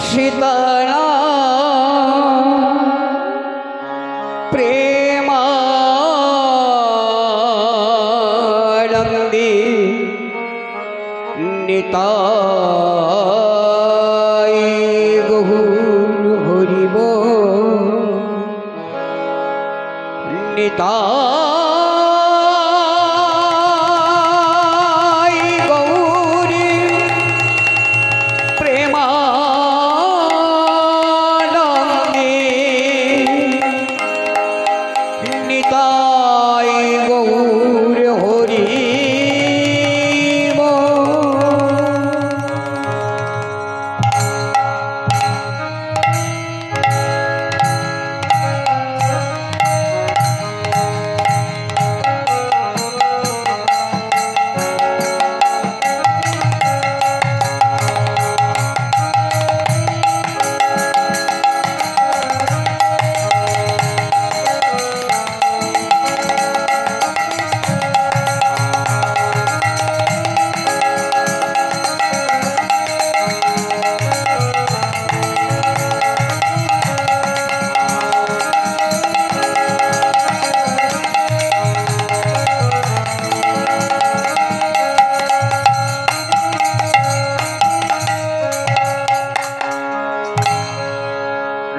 शीतला प्रेमानंदी निताय गौर हरि बोल निताय गौर प्रेमानंदी निताय गौर हरि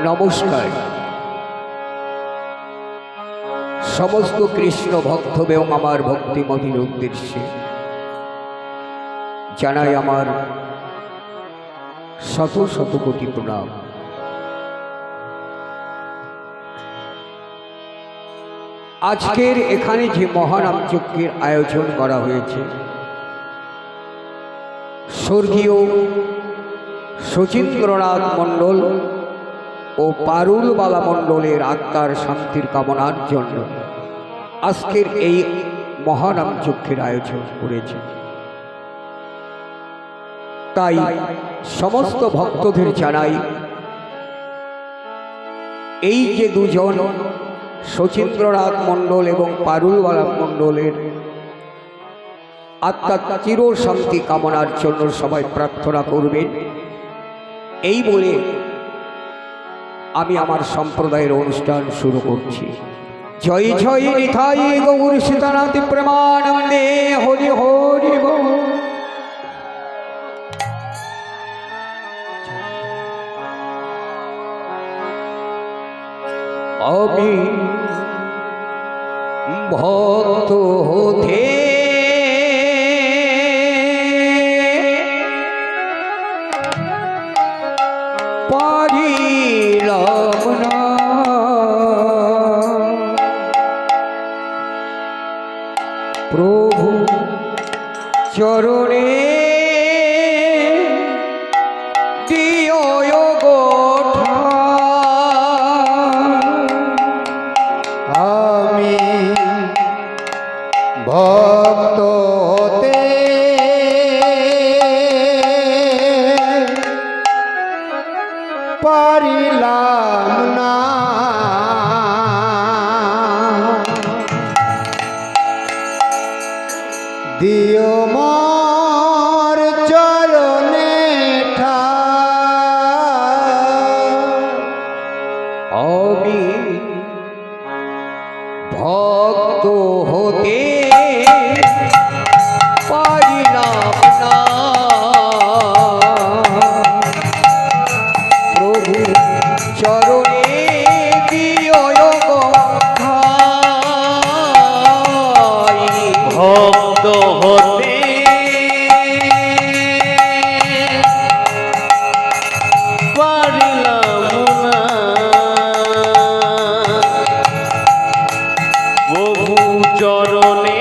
नमस्कार समस्त कृष्ण भक्त एवं आमार भक्तिमतीर उद्देश्ये जानाई आमार शत शत कोटि प्रणाम। आजकेर एखाने जे महानाम यज्ञेर आयोजन करा हयेछे स्वर्गीय शचीन्द्रनाथ मंडल ओ पारुलबाला मंडलेर आत्मार शांतिर कामनार जन्य आजकेर एई महानाम यज्ञेर आयोजन करेছে। ताई समस्त भक्तদের জানাই এই যে দুজন শচীন্দ্রনাথ মণ্ডল এবং পারুলবালা মণ্ডলের আত্মার চির শান্তি কামনার জন্য সবাই প্রার্থনা করবেন এই বলে আমি আমার সম্প্রদায়ের অনুষ্ঠান শুরু করছি। জয় জয় নিতাই গৌর সীতানাথ প্রেমানন্দে হরি হরি বল। আমি ভক্ত হতে পারিলাম না, প্রভু চরণে দিও গো আমি ভক্ত হতে পারিলাম না, দিও মোর চরণে ঠাই। আমি ভক্ত হতে পারিলাম না, প্রভু চরণে দিও গো ঠাই। ভক্ত হতে পারিলাম না, প্রভু চরণে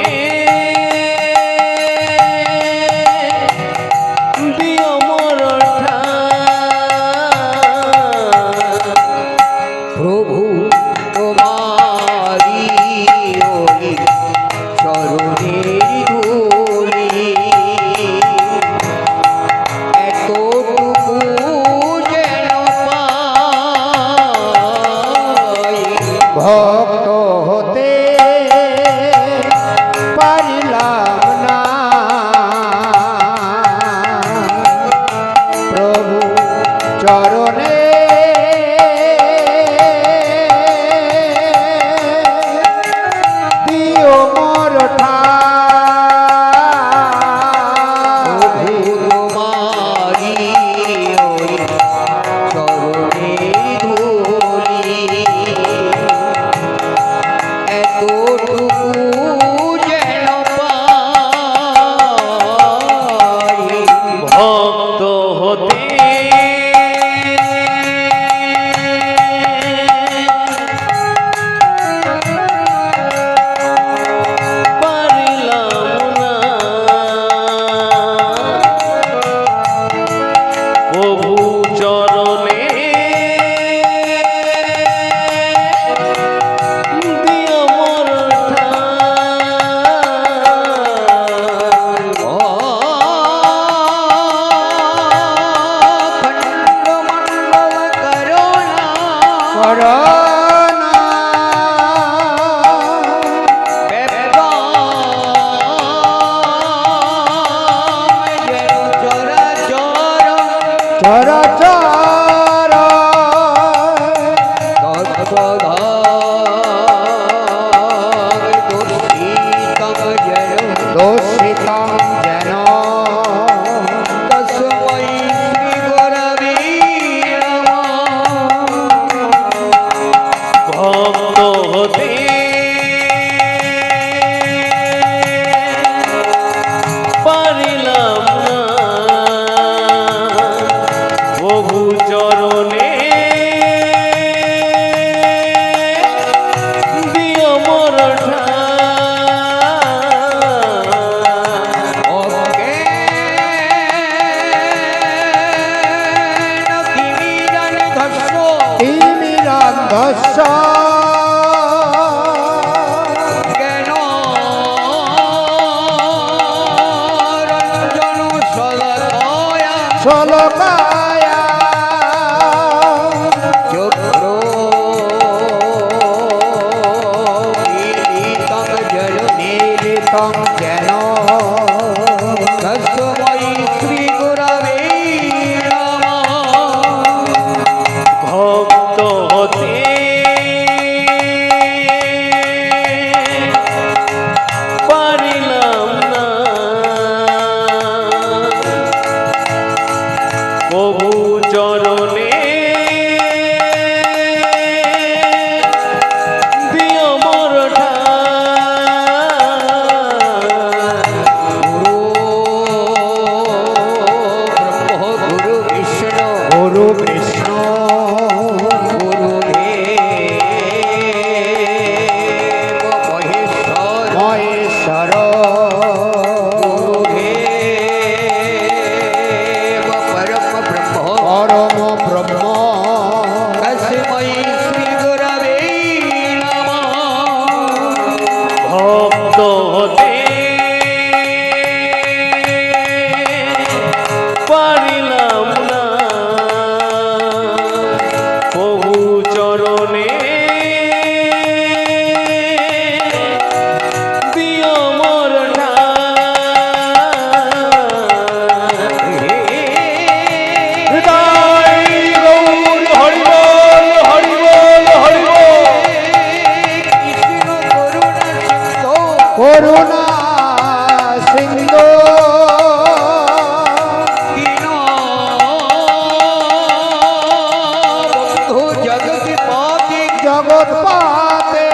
দিও মোর ঠাই। প্রভু তোমারি ওই চরণে ধূলি এতটুকু যেন পাই। ভক্ত হতে পারিলাম না, প্রভু চরণ চরাচর দোষিতম যেন ভক্ত হতে পারিলাম না প্রভু চরণে দিও মোর তিমিরান্ধস্য সলকায়া নীলিতম যেন ভক্ত হতে পারিলাম না প্রভু চরণে দিও মোর গুরু কৃষ্ণ মহেশ্বর পরম ব্রহ্ম ভক্ত হতে পারিলাম না প্রভু চরণে দিও মোর হৃদয় গৌর হরিবল হরিবল হরিবল করুণা সিন্ধু জগৎপাতে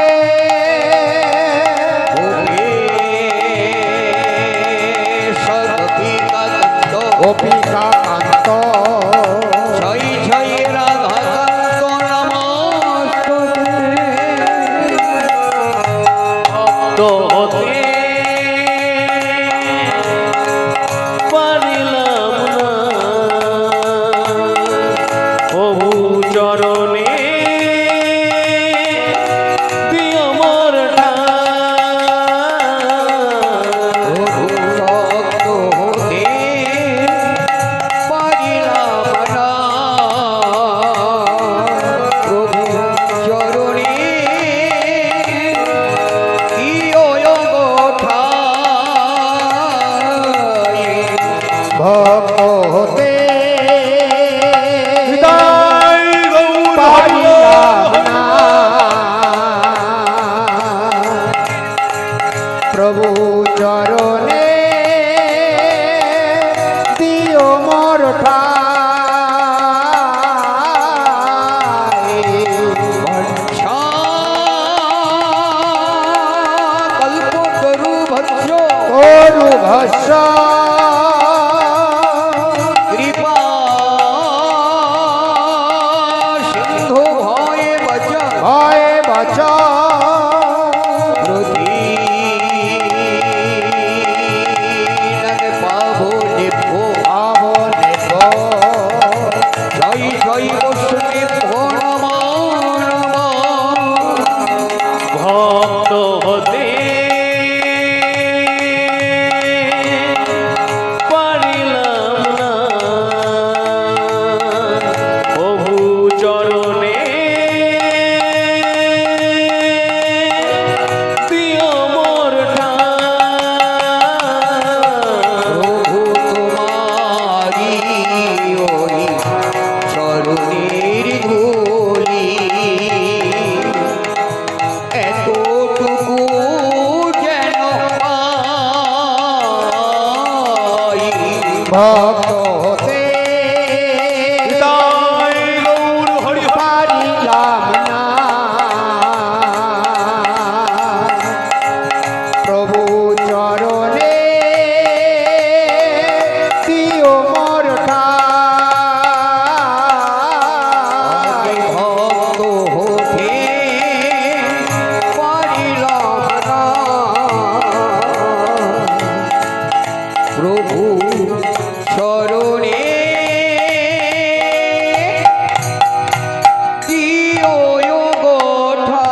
গোপিকা কান্ত ভক্ত হতে পারিলাম না প্রভু চরণে দিও মোর ভক্ত হতে হৃদয় গৌর পারিলাম না প্রভু চরণে দিও মোর ঠাই তরু ভস্য ভয়ে বচ পাবো নেব ভক্ত হতে ভক্ত হতে তাই গৌর হরি হরি পারিলাম না প্রভু চরণে দিও মোর ঠাই ভক্ত হতে পারিলাম না প্রভু চরণে দিও গো ঠাই।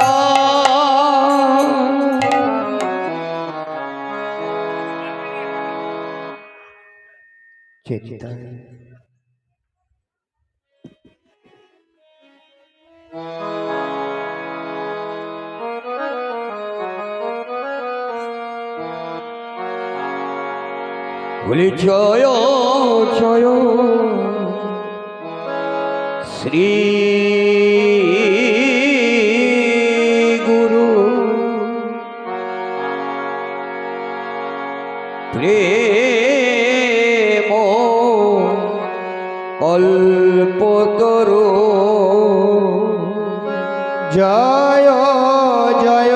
চিত্তায় বলি জয় জয় শ্রী গুরু প্রেম কল্পতরু জয় জয়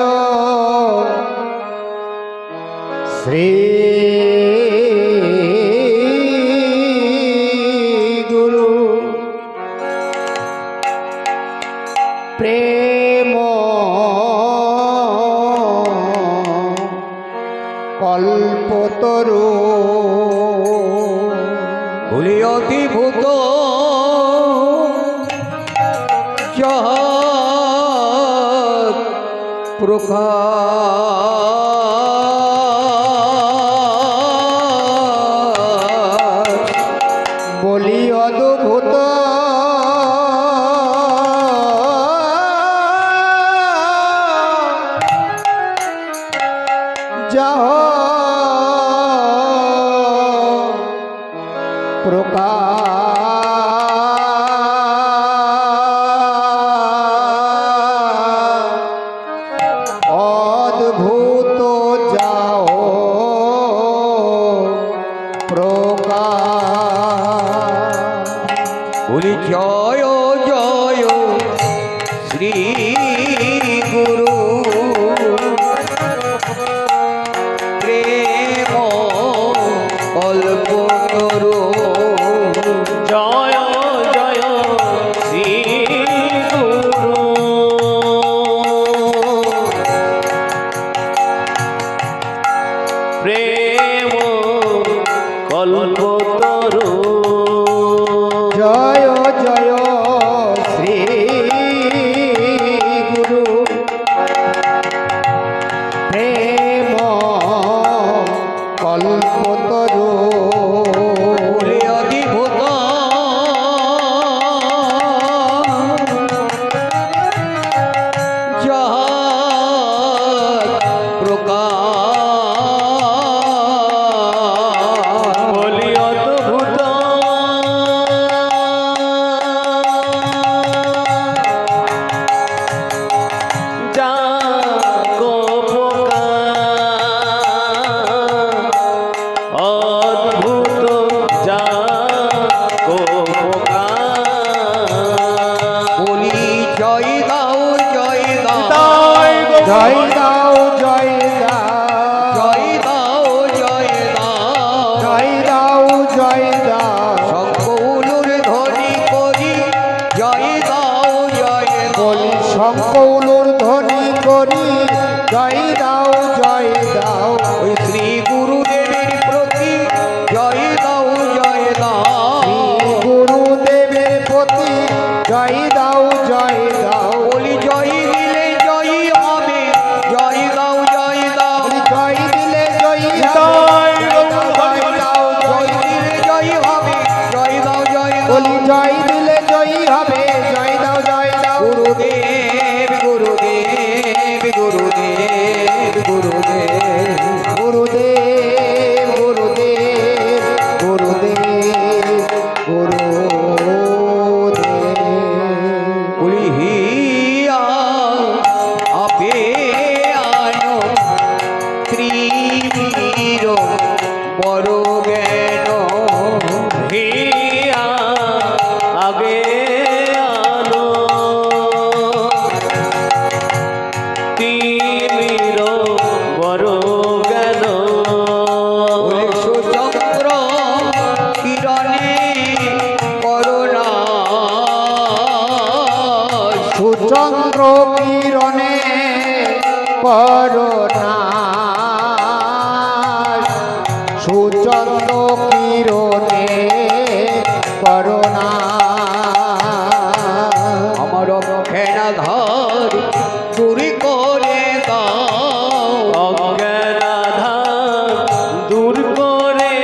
শ্রী গুরু প্রেম কল্পতরু বলি অতিভূত জগৎ প্রকাশ বলি অদ্ভুত যাহ প্রকাশ অদ্ভুত যাও প্রকাশ বলি জয় জয় শ্রী গুরু প্রেম কল্পতরু জয় জয় শ্রী গুরু প্রেম কল্পতরু জয় জয় শ্রী গুরু প্রেম কল্পতরু বলি অধিভূত জগৎ প্রকাশ বলি অদ্ভুত যা গো অদ্ভুত যা গো বলি জয় দাও জয় দাও তাই গো জয় দাও জয় দাও জয় দাও জয় দাও জয় দাও জয় দাও শঙ্কুলুর ধ্বনি করি জয় দাও জয় বলি দাও শঙ্কৌলুর ধ্বনি করি জয় দাও জয় দাও ওই শ্রী গুরুদেবের প্রতি জয় দাও জয় দাও গুরুদেবের প্রতি জয় দাও জয় দাও বলি জয় দিলে জয় হবে জয় দাও জয় দাও জয় দিলে জয় তাই গো জয় দাও জয় জয় দিলে জয় হবে জয় দাও জয় দাও বলি জয় দিলে জয় হবে জয় দাও জয় দাও গুরুদেব গুরুদেব গুরুদেব গুরুদেব গুরুদেব গুরুদেব গুরুদেব গুরুদেব বলি হিয়া আপে আনো ত্রিবীর বড় জ্ঞান কিরণে করোনা সুচন্দ্র কিরণে করোনা আমার অজ্ঞানাধার দূর করে দাও, অজ্ঞানাধার দূর করে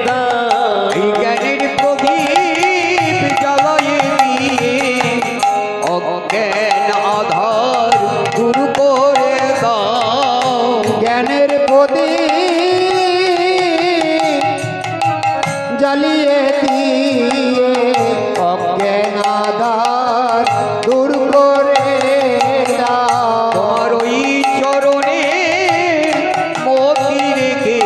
দাও, এই জ্ঞানের প্রদীপ জ্বালায়ে দিয়ে অজ্ঞান আধার দূর করে দাও। জ্ঞানের প্রদীপ জ্বালিয়ে দিয়ে অজ্ঞানাধার দূর করে দাও। তোমার ওই চরণে মতি রেখে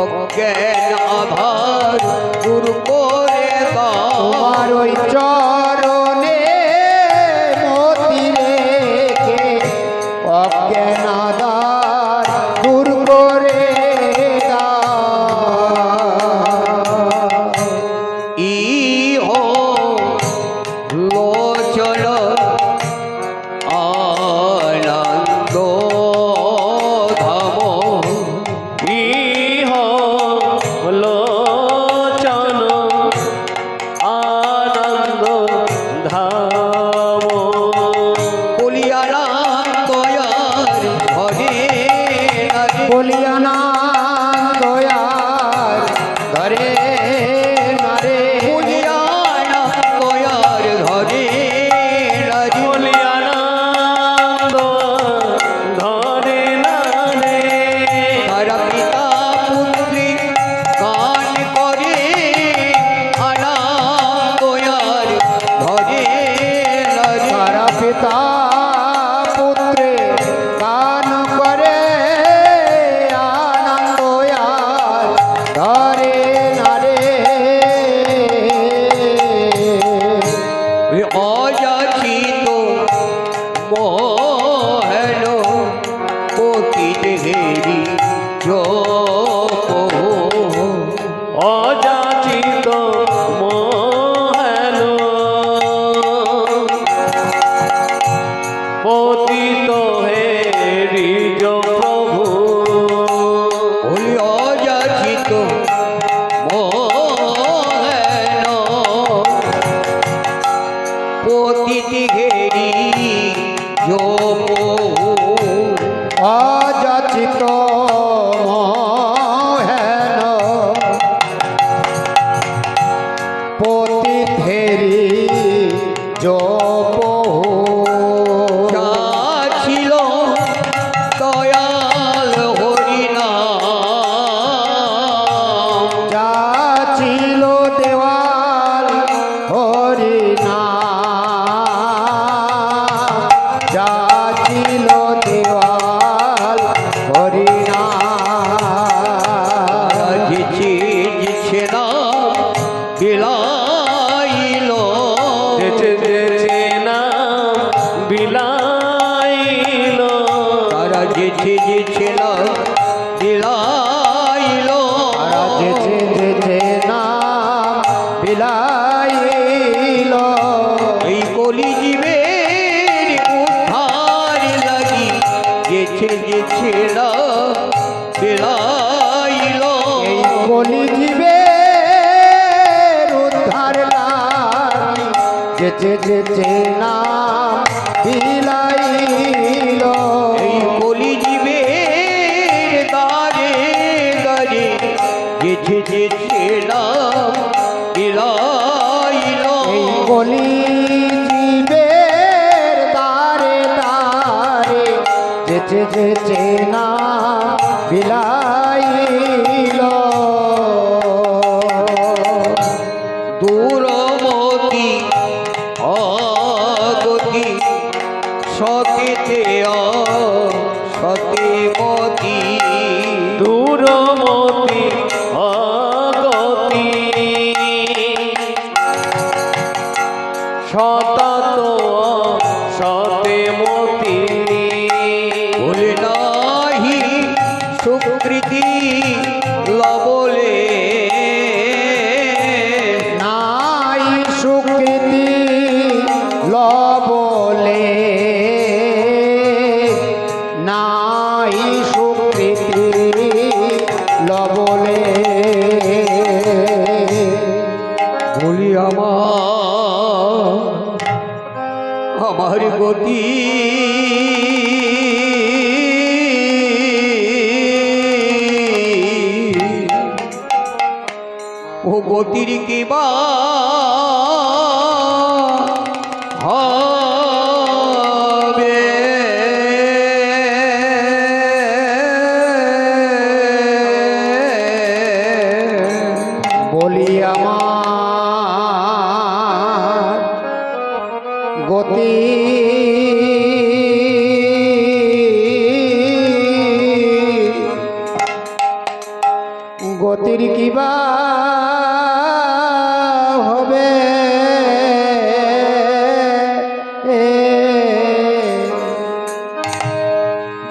অজ্ঞান আধার দূর করে দাও। তোমার ওই চরণে মতি রেখে অজ্ঞানাধার দূর করে দাও। ইহ লোচন আনন্দ ধাম, ইহ লোচন আনন্দ ধাম, বলিয়ারাম দয়ার ঘরে নারে, বলিয়ানা দয়ার ধরে নারে বলিয়ারাম দয়ার ঘরে নারে, বলিয়ানন্দ ধরে না রে, তারা পিতা পুত্রী গান করে আনন্দ দয়ার ঘরে নারে। তারা পিতা পুত্রে গান করে আনন্দ ধরে নারে অযাচিত মোহন পতিত হেরি জপ, অযাচিত মোহন পতিত হে রিজ প্রভু, ওই অযাচিত মোহন পতিত হেরি জপ, অযাচিত মোহেন পতি ধেরি জপ যা ছিল দয়াল হরিনাম, যা ছিল দেওয়াল হরিনা, যা ছিল দেওয়াল হরিনা যেছে যেছে নাম বিলাইল, যেছে যেছে নাম বিলাইল, তারা যেছে যেছে নাম বিলাইল, তারা যেছে যেছে নাম বিলাইল এই কলিজীবের উদ্ধার লাগি যেছে যেছে নাম বিলাইল, এই কলিজীবের উদ্ধার লাগি যেছে যেছে নাম বিলাইল এই কলিজীবের দ্বারে দ্বারে যেছে যেছে নাম বিলাইল, এই কলিজীবের দ্বারে দ্বারে যেছে যেছে নাম বিলাইল দূরমতি অগতি সতেতে সতেমতি, দূরমতি অগতি সতত সতেমতি, ভুল নাহি সুকৃতি লবলে, নাই সুকৃতি লবলে বলি আমার গতি ও গতির কি বা হবে বলি আমার গতি গতির কিবা হবে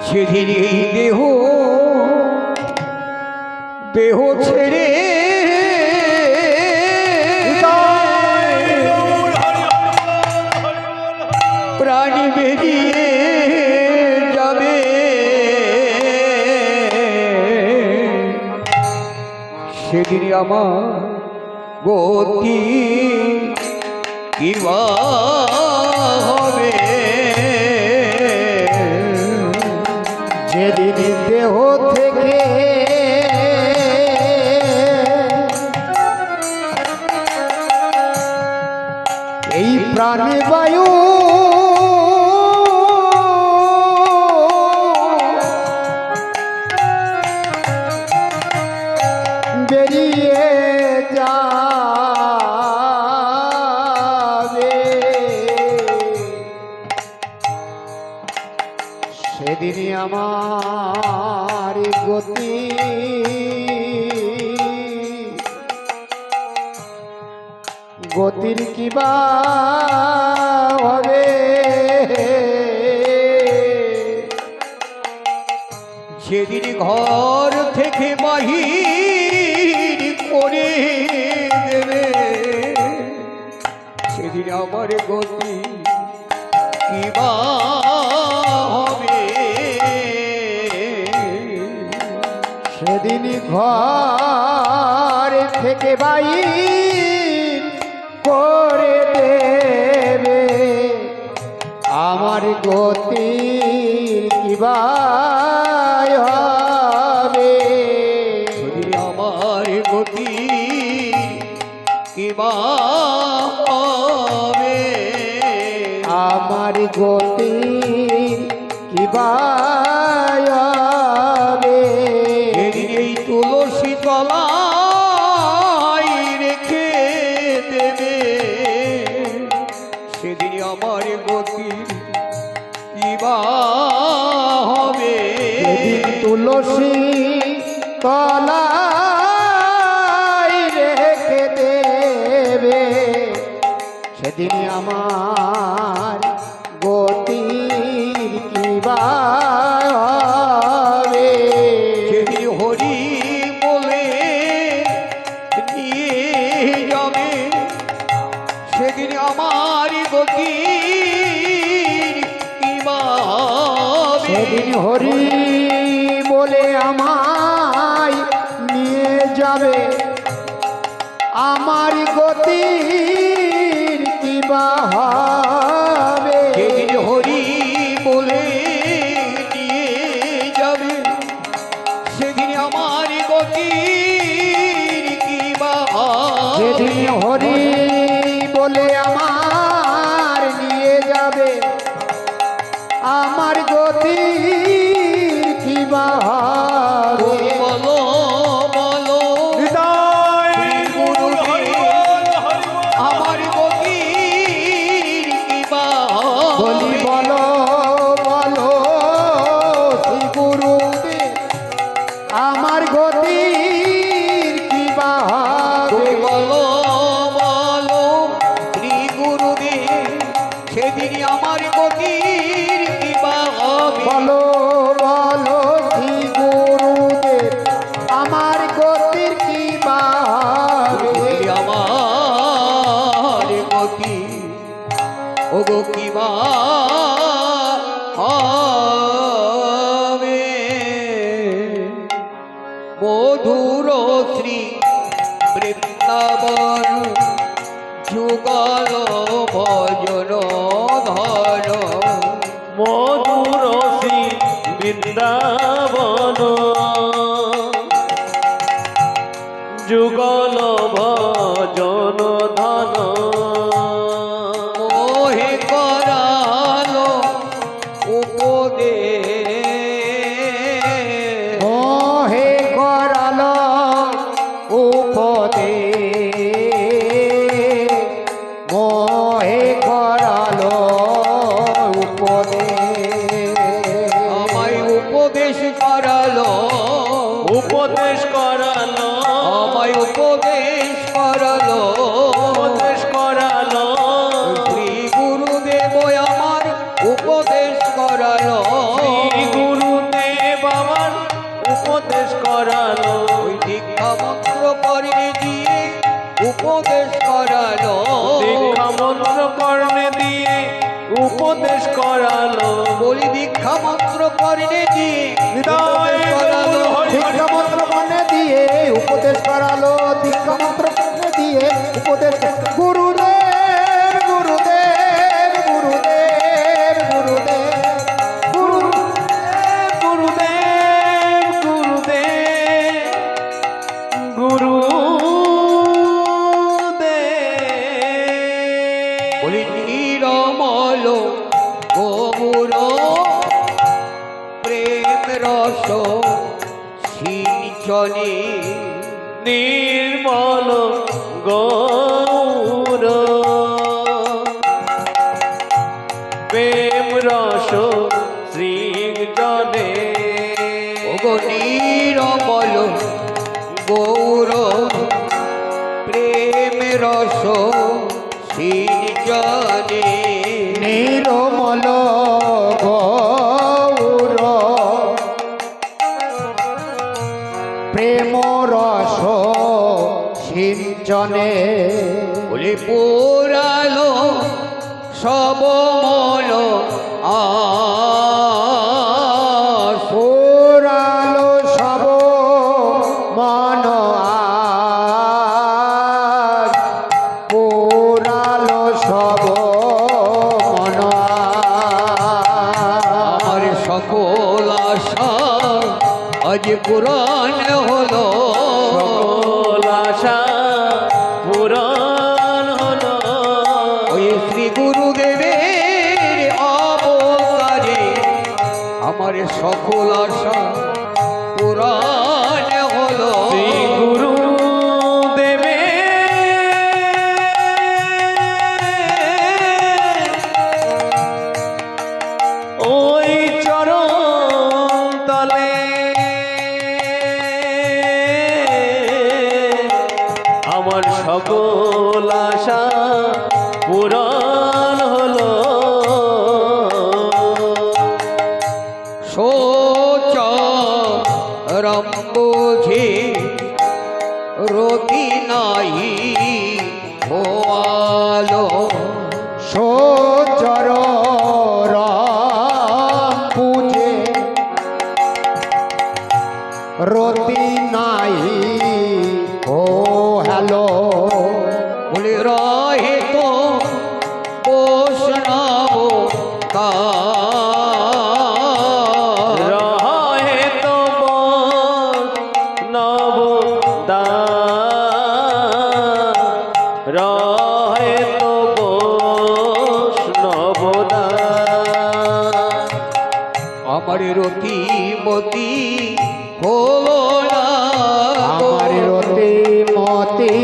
সেদিন এই দেহ দেহ ছেড়ে প্রাণ বেরিয়ে যাবে সেদিন আমার গতি কিবা হবে যেদিন দেহ থেকে এই প্রাণবায়ু বেরিয়ে যাবে সেদিনই আমার গতি গতির কিবা হবে সেদিন ঘর থেকে বাহির করে দেবে সেদিন আমার গতি কিবা হবে সেদিন ঘর থেকে বাইর করে দেবে আমার গতি কিবা হবে সেদিন আমার গতি কিবা হবে আমার গতি কিবা হবে সেদিন এই তুলসী তলায় রেখে দেবে সেদিন আমার গতি কিবা হবে সেদিন তুলসী তলায় রেখে দেবে সেদিন আমার গতির কিবা হবে সেদিন হরি বলে নিয়ে যাবে সেদিন আমার গতি কিবা হবে সেদিন হরি বলে আমায় নিয়ে যাবে আমার গতির কিবা হবে সেদিন হরি বলে নিয়ে যাবে সেদিন আমার গতি কিবা যেদিন হরি বলে আমার নিয়ে যাবে আমার গতির কিবা হবে বলো বলো আমার গতি কিবা বলি বলো বলো শ্রী গুরুদেব আমার গতির কিবা হবে বলো বলো শ্রী গুরুদেব সেদিন আমার গতির কিবা হবে বলো বলো শ্রী গুরুদেব আমার গতির কিবা হবে আমার গতি ও গো কিবা হবে মধুর শ্রী বৃন্দাবন যুগল ভজন ধন মধুরসী বৃন্দাবন যুগল ভজন ধন মোহে করালো উপদে মোহে করালো উপদে মোহে করালো উপদে আমায় উপদেশ করালো উপদেশ করালো আমায় উপদেশ করালো উপদেশ করালো শ্রী গুরুদেব আমার উপদেশ করালো শ্রী গুরুদেব আমার উপদেশ করালো ওই দীক্ষা মন্ত্র করে দিয়ে উপদেশ করালো দীক্ষা মন্ত্র কর্ণে দিয়ে উপদেশ করালো বলি দীক্ষা মন্ত্র করে দিয়ে হৃদয় উপদেশ করালো দীক্ষা মন্ত্র মনে দিয়ে উপদেশ করালো দীক্ষা মন্ত্র মনে দিয়ে উপদেশ গুরুদেব গুরুদেব গুরুদেব গুরুদেব গুরুদেব গুরুদেব গুরুদেব বলি নিরমল গৌর প্রেম রস সিঞ্চনে নির্মল গৌর প্রেম রস সৃজনে ওগো নিরমল গৌর প্রেম রস সিঞ্চনে নিরমল গৌর প্রেম রস সিঞ্চনে বলে পোড়ালো সব মল আস পুরালো সব মন আজ পুরালো সব মন আমার সকল আশা আজ পুরাণ হলো সকল আশা পুরাণ হলো ওই শ্রী গুরুদেবের অবতারে আমার সকল আশা পুরাণ হলো শ্রী গুরু দেবে ওই চরণ তলে আমার সকল আশা পূরণ হলো সোচ রম্বুঝে রতি নাই ভোয়ালো সোচর রাম পূজে রতি নাই ও হ্যালো বলে রহে তো বৈষ্ণব রহে তো নবদা রহে তো নবদা আমার রতি মতি হলো না আমার রতি মতি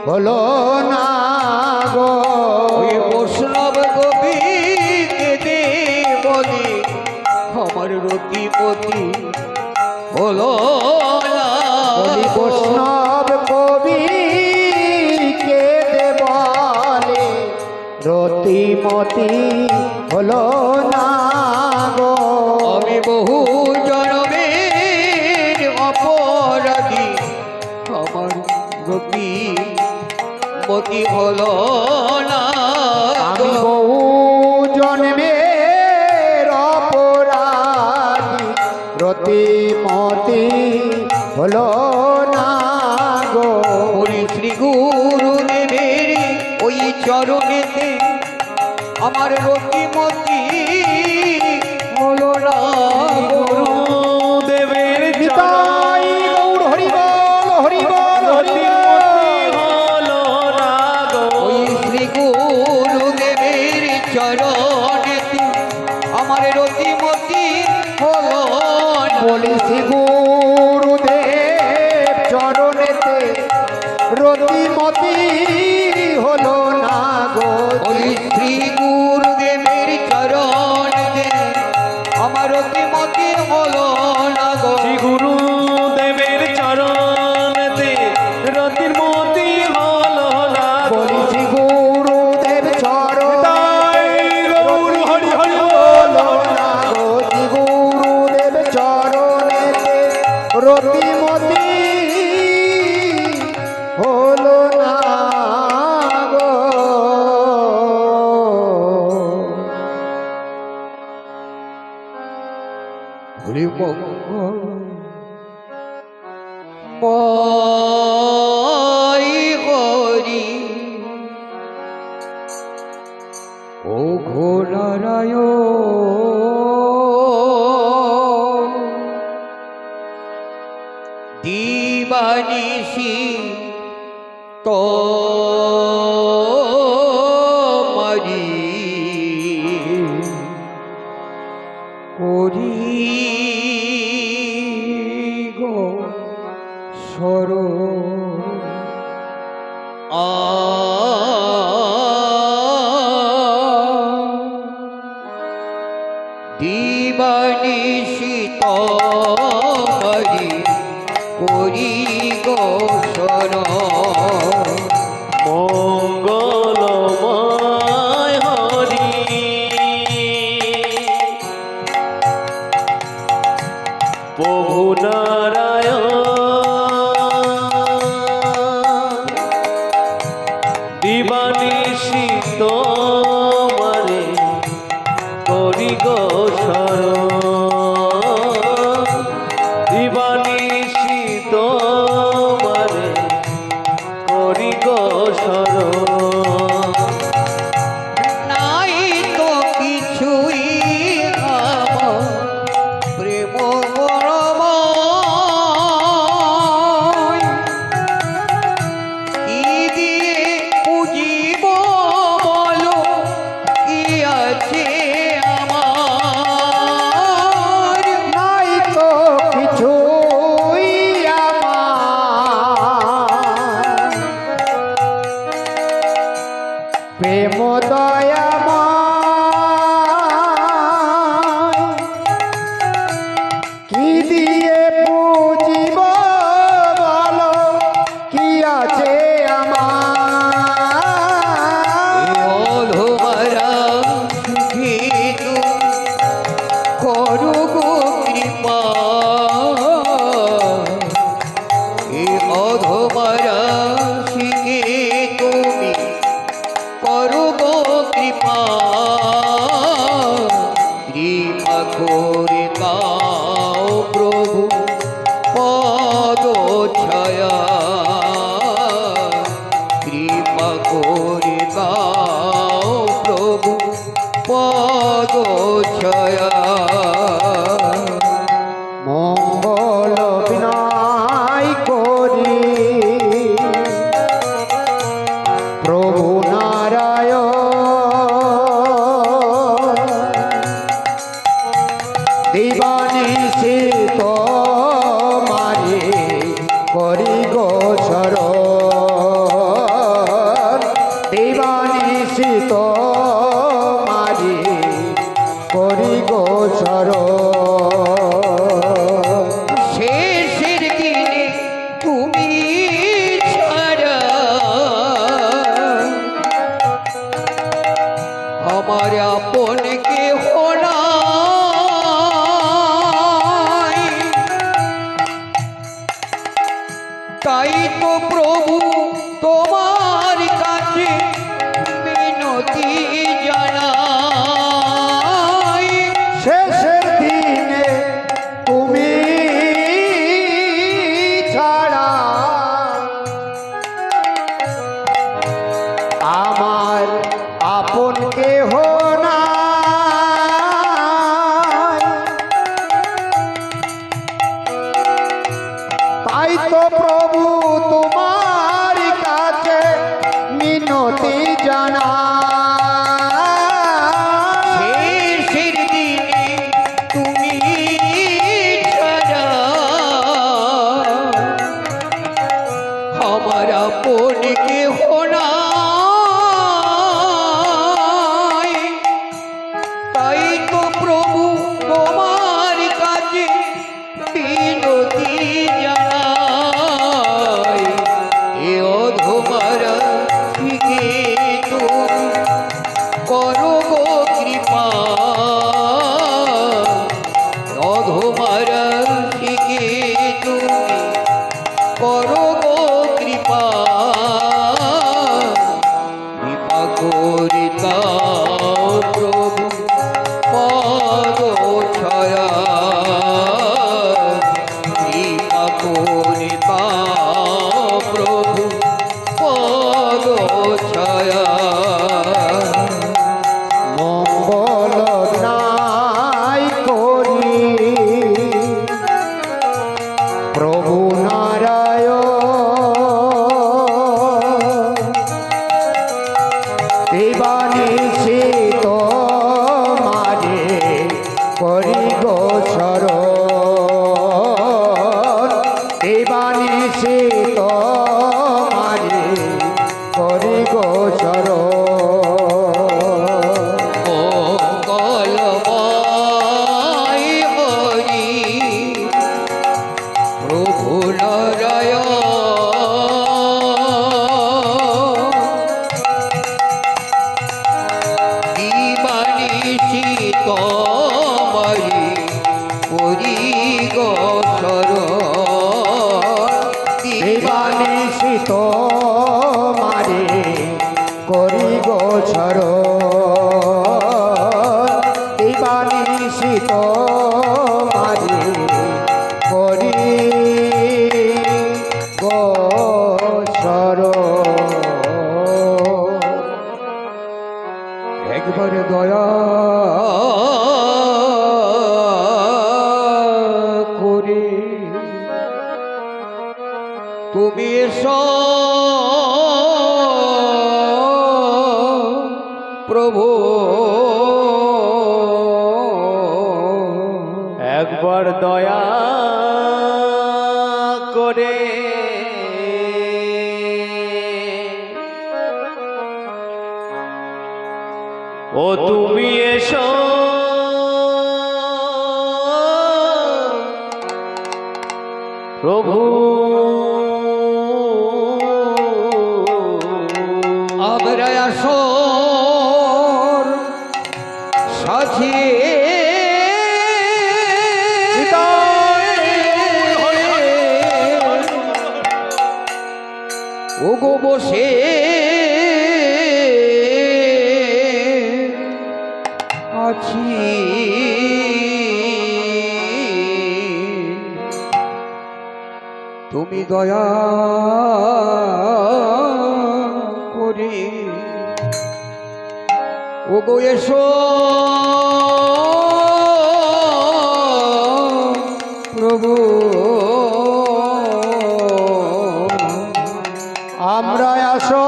হলো না গো ওই বৈষ্ণব কবি কেঁদে বলে আমার রতি মতি হলো না বলি বৈষ্ণব কবি কে বলে রতিমতি হলো না গো আমি বহু জন্মের অপরাধী আমার রতি মতি হলো না আমি বহু জন্মের অপরাধী রতিমতি হলো না গো হরি শ্রী গুরুদেবের ওই চরণেতে আমার রতিমতি হলো না গো। গুরুদেবের নিতাই গৌর হরি বল হরি বল হরি বল। হলো না গো। ওই শ্রী গুরুদেবের চরণেতে আমার রতিমতি হলো না। বলিছি গুরুদেব চরণেতে রতিমতি হলো না গো। ওই শ্রী গুরুদেবের চরণেতে আমার রতিমতি হলো না গো। শ্রী গুরুদেবের চরণেতে রতির মতি হলো না গো। বলিছি গুরুদেব চরণ তাই গৌর হরি হরি হলো বল। না গো। শ্রী গুরুদেব চরণেতে রতিমতি হলো না গো। হরি মঙ্গল ময় হরি ও ঘোড়ারায় দিবানিশি তো মারি করি গো সর দিবানিশিত হরি করি গো সর মঙ্গলময় হরি প্রভু নারায়ণ দিবানিশিত মারে করি গো শরণ। দিবানিশিত মারে করি গো শরণ। নাই তো কিছুই আমার প্রেম গরময়। কি দিয়ে পুজিব বলো কি আছে আমার। নাই তো কিছুই আমার প্রেম দয়াময়। কি দিয়ে পুজিব বলো কি আছে আমার। অধমারা সুখিত করো গো কৃপা। এ অধমারা শিখে তুমি করো গো কৃপা। কৃপা করে দাও প্রভু পদ ছায়া। কৃপা করে দাও প্রভু পদ ছায়া। মঙ্গল বিনয় করি প্রভু নারায়ণ দিবানিশিত মারে করি গো শরণ। দিবানিশিত মারে করি গো শরণ। শেষের দিনে তুমি ছাড়া আমার আপন কেহ নাই, তাই তো প্রভু তোমার কাছে মিনতি জানা। শেষের দিনে তুমি ছাড়া আমার আপন কেহ নাই, তাই তো প্রভু তোমার কাছে বিনতি জানাই। এ অধমারা থেকে তুমি করো গো কৃপা, অধমারা থেকে তুমি করো গো কৃপা, কৃপা করে দাও প্রভু পদ ছায়া, কৃপা করে দাও প্রভু পদ ছায়া। মঙ্গল নাই করি প্রভু নারায়ণ, দেবানিশিত মারে করি গো শরণ, দেবানিশিত মারে করি গো শরণ। মঙ্গলময় হরি প্রভু নারায়ণ, দিবানিশিত মারি করি গো শরণ, দেবানিশিত মারে করি গো শরণ, দেবানিশিত মারে করি গো শরণ। একবার দয়া করে তুমি এসো প্রভু, একবার দয়া করে ও তুমি এসো প্রভু, আমরা আসর সাজিয়ে ওগো বসে আছি, তুমি দয়া করে ওগো এসো প্রভু, আমরা আসো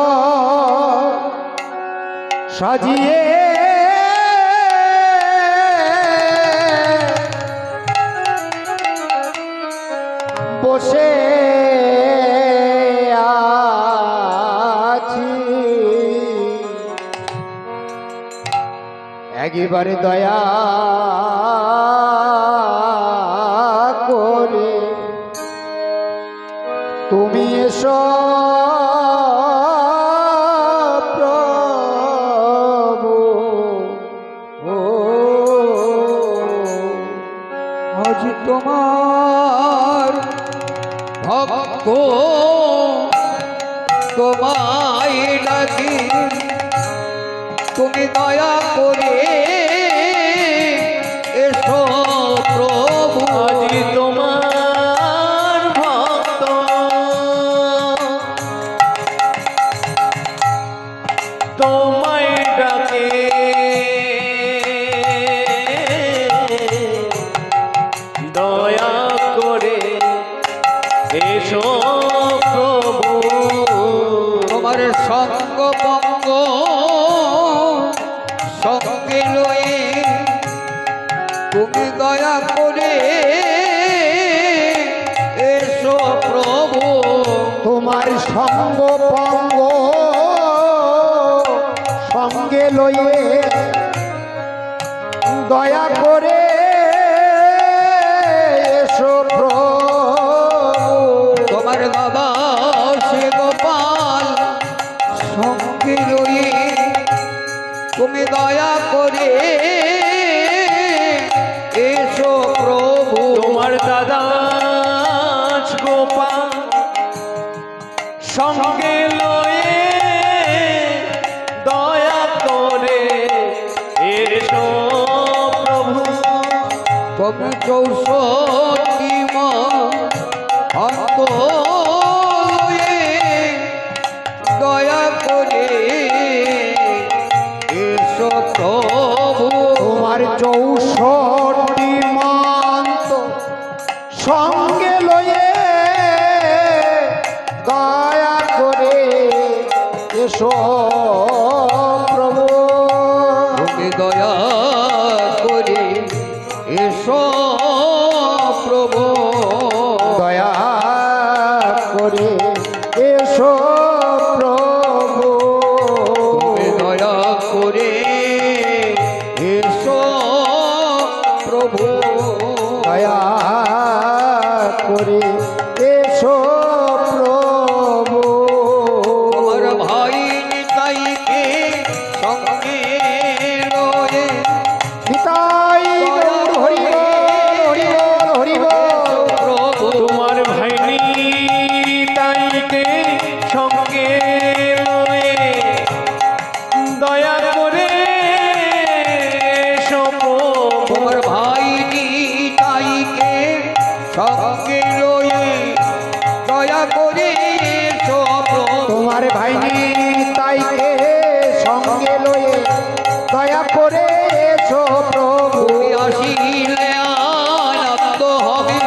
সাজিয়ে বসে আছি, একবারে দয়া করে তুমি এসো প্রভু। ও আজ তোমার ভক্ত তোমায় ডাকি, তুমি দয়া করে এসো প্রভু, আজ তোমার ভক্ত তোমায় ডাকে দয়া করে এসো প্রভু। তোমার সঙ্গ পঙ্গ সঙ্গে লয়ে তুমি দয়া করে এসো প্রভু। তোমার সঙ্গ পঙ্গ সঙ্গে লয়ে দয়া করে এসো প্রভু। তোমার বাবা সে গোপাল সঙ্গে লয়ে তুমি দয়া করে এসো প্রভু। তোমার দাদা গোপাল সঙ্গে লয়ে দয়া করে এসো প্রভু। তুমি 64 অন্ত লয়ে দয়া করে এসো প্রভু। তোমার 64 মান্ত সঙ্গে লয়ে দয়া করে এসো প্রভু। তুমি দয়া করে এসো প্রভু। দয়া করে এসো প্রভু। তুমি দয়া করে এসো প্রভু। দয়া করে এসো প্রভু। তোমার ভাই নিতাইকে সঙ্গে লয়ে নিতাই গৌর হরি বল, হরি বল, হরি বল। প্রভু। তোমার ভাইনি তাইকে সঙ্গে লয়ে দয়া করে এসো প্রভু। তোমার ভাই নিতাইকে সঙ্গে লয়ে দয়া করে এসো প্রভু। তোমার ভাই নিতাইকে সঙ্গে লয়ে দয়া করে এসো প্রভু। তুমি আসিলে আনন্দ হবে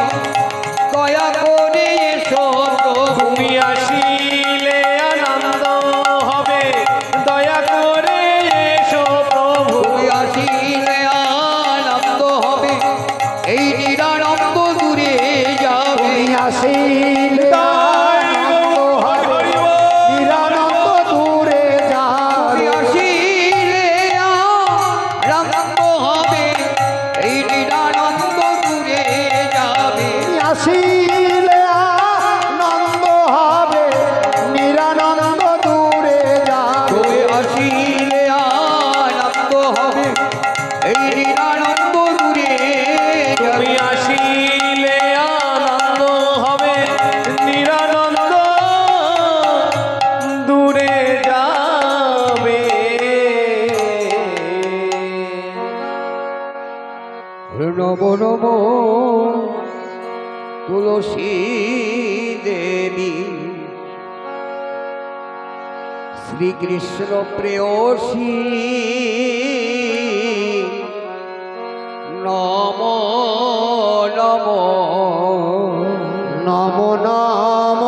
দয়া করে এসো প্রভু। তুমি আসিলে আনন্দ হবে দয়া করে এসো প্রভু। তুমি আসিলে আনন্দ হবে এই নিরানন্দ দূরে যাবে। তুমি আসিলে আনন্দ হবে, নিরানন্দ দূরে তুমি যাবে। আসিলে আনন্দ হবে এই নিরানন্দ দূরে যাবে। তুমি আসিলে আনন্দ হবে, নিরানন্দ দূরে যাবে। তুমি আসিলে আনন্দ হবে এই নিরানন্দ দূরে তুমি যাবে। আসিলে আনন্দ হবে নিরানন্দ দূরে যাবে। নব নব তুলসী দেবী শ্রীকৃষ্ণ প্রেয়সী নম নম নম নম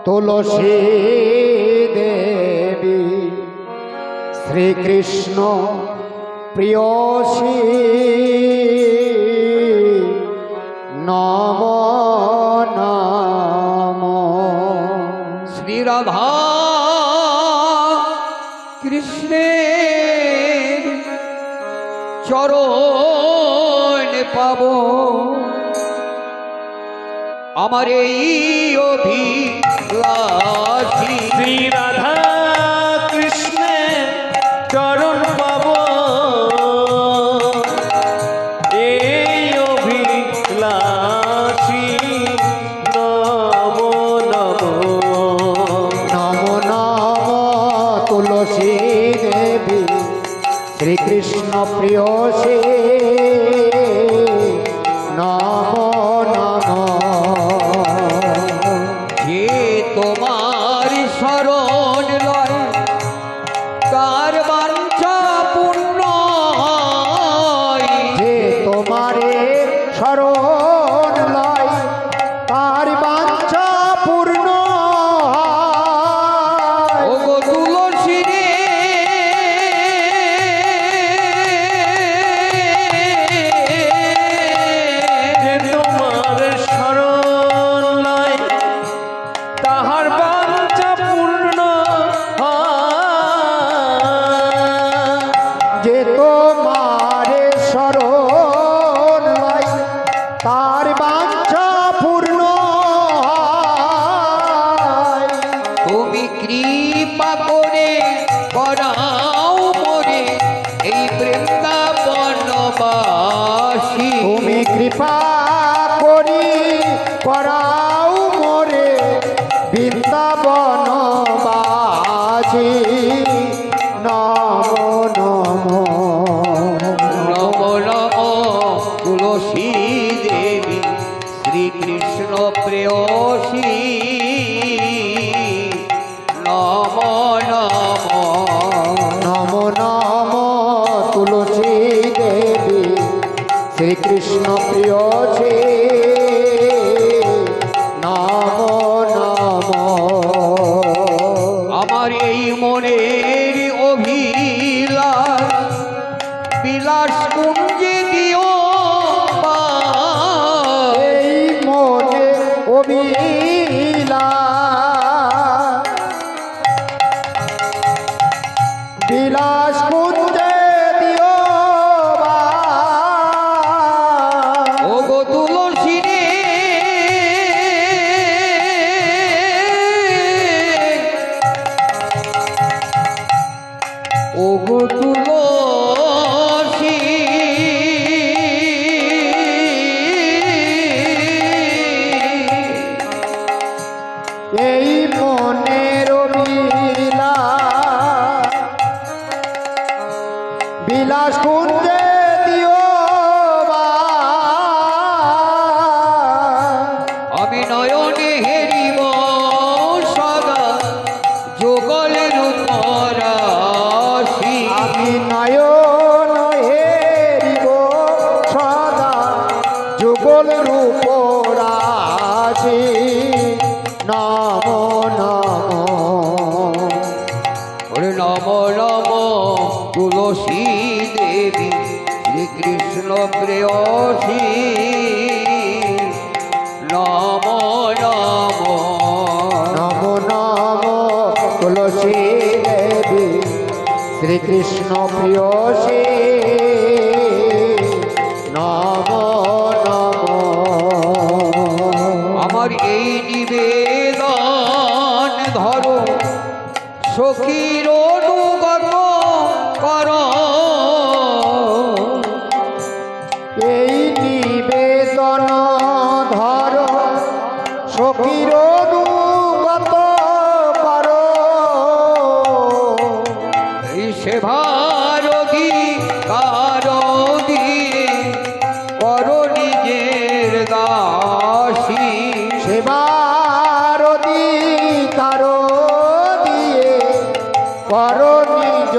তুলসী দেবী শ্রীকৃষ্ণ প্রিয়সী নম নম। শ্রীরাধা কৃষ্ণের চরণ পাব আমার এই অভিলাষী। শ্রী রাধা কৃষ্ণের চরণ পাব এই অভিলাষী। নম নম নম নম তুলসী দেবী শ্রীকৃষ্ণ প্রিয়সী নম নম। যে তোমার শরণ লয় কার বাঞ্ছা পূর্ণ হয়। যে তোমারে শরণ লয় তার বাঞ্ছা পূর্ণ হয়। ও গো তুলসী রে যে তোমার শরণ লয় তাহার বাঞ্ছা পূর্ণ হয়। যে তোমারে শরণ লয় তার বাঞ্ছা পূর্ণ হয়। তুমি কৃপা করে করাও মোরে এই বৃন্দাবনবাসী। তুমি কৃপা করি করাও মোরে বৃন্দাবনবাসী। নমো নমো নম নম তুলসী দেবী শ্রীকৃষ্ণ প্রেয়সী। নম নম নমো নমো তুলসী দেবী শ্রীকৃষ্ণ প্রিয়সী। নমো নমো আমার এই মনের অভিলাষ বিলাস কুঞ্জে দিও পার। এই মনে অভিলাষ বিলাস কুঞ্জে দিও বাস। ও গো তুলসী রে ও গো তুলসী এই মনের বিলাস কুঞ্জে দিও বাস। আমি নয়নে হেরিব সদা যোগলের পরাশি। আমি নয়ন হেরিব সদা যুগল রূপ রাশি। নমো নমো ওরে নম নম তুলসী দেবী শ্রীকৃষ্ণ প্রেয়সী। নম নম নমো নমো তুলসী দেবী শ্রীকৃষ্ণ প্রিয়সী। নমো নমো আমার এই নিবেদন ধরো সখীর অনুগত কর। এই নিবেদন ধর সখীর অনুগত কর। এই সেবার অধিকার দিয়ে কর নিজের দাসী। সেবার অধিকার দিয়ে কর নিজ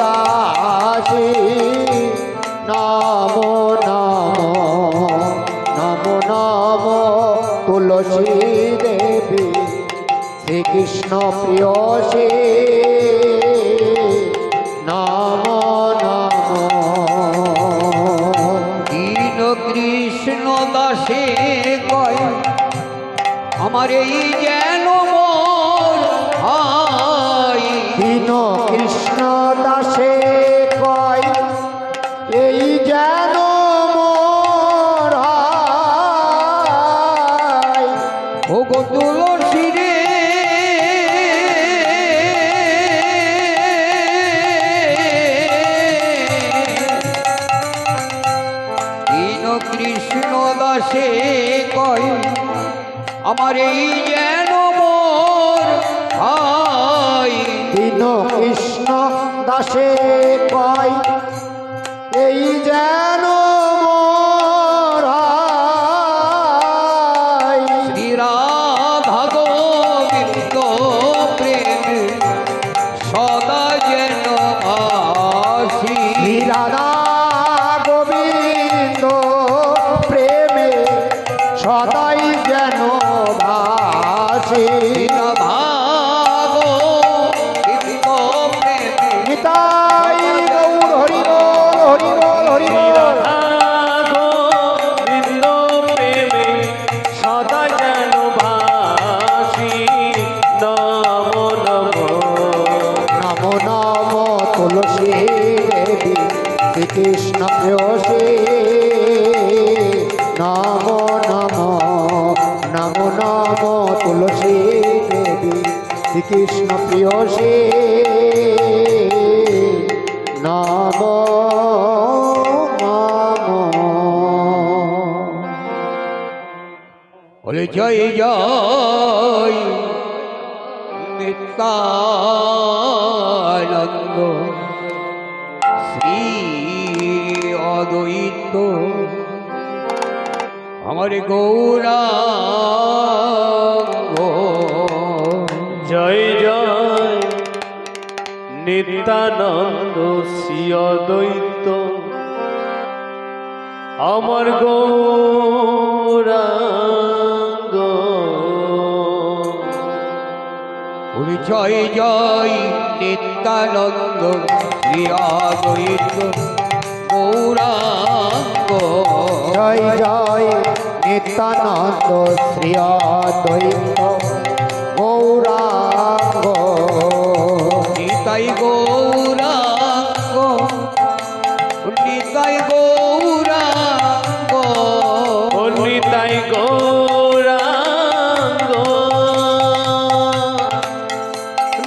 দাসী। নমো নমো নমো নমো তুলসী দেবী শ্রীকৃষ্ণ প্রিয়সী। নমো নমো দীন কৃষ্ণ দাসে কয় আমার এই যেন মোর ভাই। দীন কৃষ্ণ দাসে কয় এই যেন মোর ভাই। ও গো তুলসী রে দীন কৃষ্ণ দাসে কয় আমার এই যেন মোর ভাই। দীন কৃষ্ণ দাসে কয় এই যেন মোর ভাই। শ্রী রাধা গোবিন্দ প্রেম সদা যেন শ্রীকৃষ্ণ প্রেয়সী নম নম নম নম তুলসী দেবী শ্রীকৃষ্ণ প্রেয়সী নম নম। বলে জয় জয় নিত্যানন্দ শ্রী অদ্বৈত আমার গৌরাঙ্গ। জয় জয় নিত্যানন্দ শ্রী অদ্বৈত আমার গৌরাঙ্গ। বলে জয় জয় নিত্যানন্দ শ্রী অদ্বৈত গৌরাঙ্গ। জয় জয় নিত্যানন্দ শ্রী অদ্বৈত গৌরাঙ্গ। নিতাই গৌরাঙ্গ নিতাই গৌরাঙ্গ ও নিতাই গৌরাঙ্গ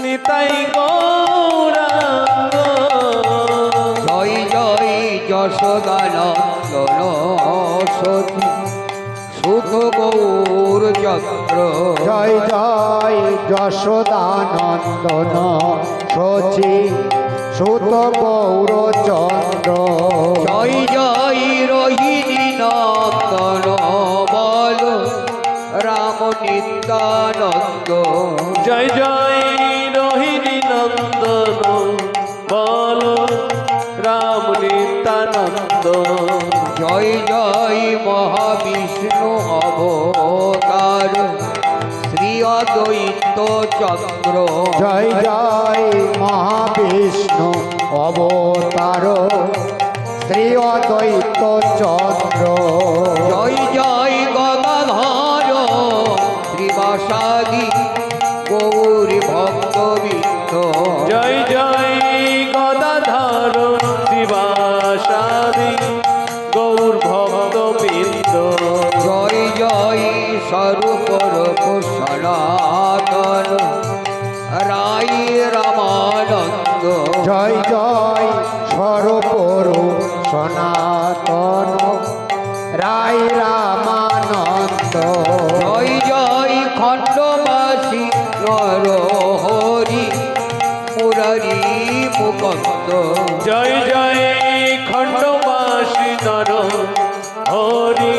নিতাই গৌরাঙ্গ। জয় জয় যশোদানন্দন সতী সুত গৌর চক্র। জয় জয় যশোদানন্দন শচী সুত গৌরচন্দ্র। জয় জয় রোহিণী নন্দন বল রাম নিত্যানন্দ। জয় জয় রোহিণী নন্দন বল রাম নিত্যানন্দ। জয় জয় মহাবিষ্ণু অবতার শ্রী অদ্বৈত চক্র। জয় জয় মহাবিষ্ণু অবতার শ্রী অদ্বৈত চন্দ্র। জয় জয় গদাধর শ্রীবাসাদি গৌরী ভক্তবৃন্দ। জয় জয় গদাধর শিবাসাদি গৌর ভক্তবৃন্দ। জয় জয় স্বরূপরূপ সনাতন রায় রামানন্দ। জয় জয় সর্বরূ সনাতন রায় রামানন্দ। জয় জয় খণ্ডবাসী নর হরি মুরারি মুকন্দ। জয় জয় খণ্ডবাসী নর হরি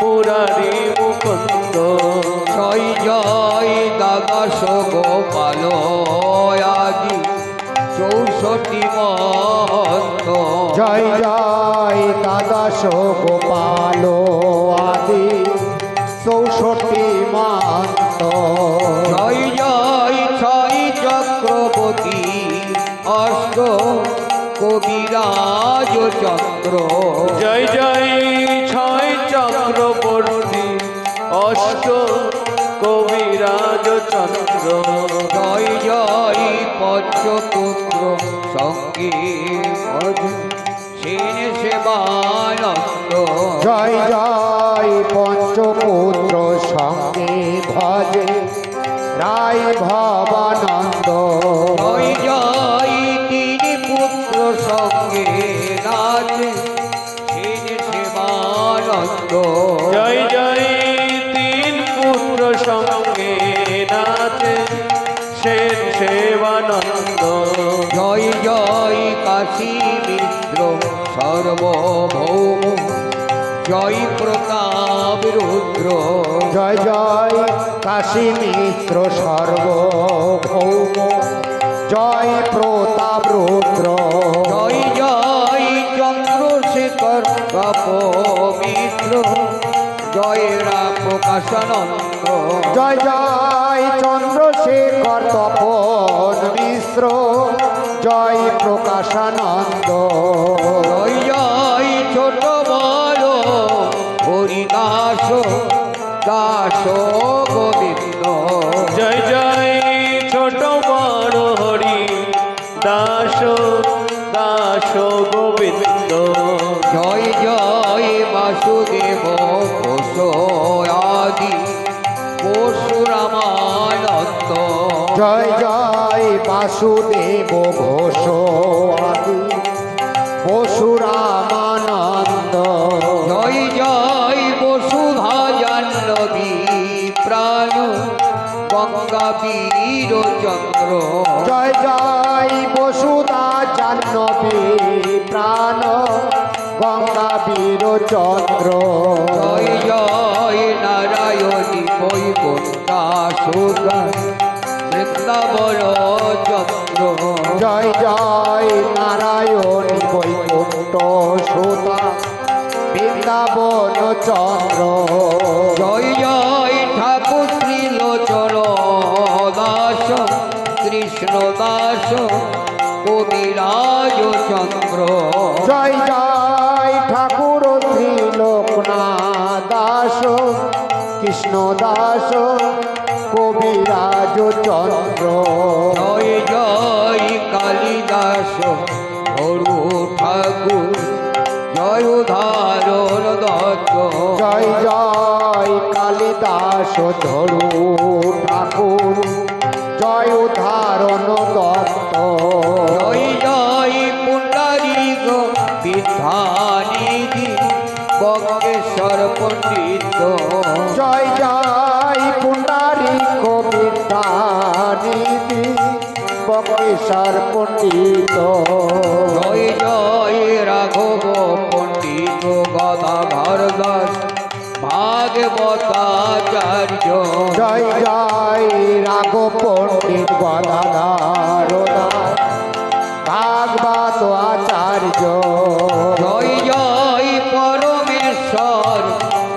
মুরারি মুকুন্দ। জয় জয় দ্বাদশ গোপাল আদি 64 মহন্ত। জয় জয় দ্বাদশ গোপাল আদি 64 মান্ত। জয় জয় ছয় চক্রবর্তী অষ্ট কবিরাজ চক্র। জয় জয় ছয় চক্রবর্তী অষ্ট কবিরাজ চন্দ্র। জয় জয় পঞ্চপুত্র সঙ্গে সেন সেবানন্দ। জয় জয় পঞ্চপুত্র সঙ্গে ভজে রায় ভবানন্দ। জয় জয় তিন পুত্র সঙ্গে নাচে সেন সেবানন্দ। জয় জয় তিন পুত্র সঙ্গে নাচে সেন সেবানন্দ। জয় জয় কাশী মিত্র সর্বভৌম জয় প্রতাপ রুদ্র। জয় জয় কাশী মিত্র সর্বভৌম জয় প্রতাপ রুদ্র। জয় জয় চন্দ্রশেখর মিত্র জয় রাম প্রকাশানন্দ। জয় জয় চন্দ্রশেখর তপন মিশ্র জয় প্রকাশানন্দ। জয় জয় ছোট বড় হরিদাস দাস গোবিন্দ। জয় জয় ছোট বড় হরি দাস দাস গোবিন্দ জয় জয় বাসুদেব বসো আদি পরশুরামানন্দ জয় জয় বাসুদেব ঘোষ আদি পরশুরামানন্দ জয় জয় বসুধা জাহ্নবী প্রাণ গঙ্গা বীর চন্দ্র জয় জয় বসুধা জাহ্নবী প্রাণ গঙ্গা বীর চন্দ্র জয় জয় নারায়ণী বৈকুণ্ঠা সুধা বৃন্দাবন চন্দ্র জয় জয় নারায়ণ বৈকুণ্ঠ সুধা বৃন্দাবন চন্দ্র জয় জয় ঠাকুর শ্রীলোচন দাস কৃষ্ণ দাস কবিরাজ চন্দ্র জয় জয় ঠাকুর শ্রী লোকনাথ দাস কৃষ্ণ দাস কবিরাজ চন্দ্র জয় জয় কালিদাস হরু ঠাকুর জয় ধারণ দত্ত জয় জয় কালিদাস ধরু ঠাকুর জয় ধারণ দত্ত জয় জয় পুণ্ডরীক বিধানিধি বঙ্গেশ্বর পণ্ডিত জয় জয় পুণ্ডারিক বিদ্যানিধি বঙ্গেশ্বর পণ্ডিত জয় জয় রাঘব পণ্ডিত গদাধর দাস ভাগবতাচার্য জয় জয় রাঘব পণ্ডিত গদাধর দাস ভাগবত আচার্য জয় জয় পরমেশ্বর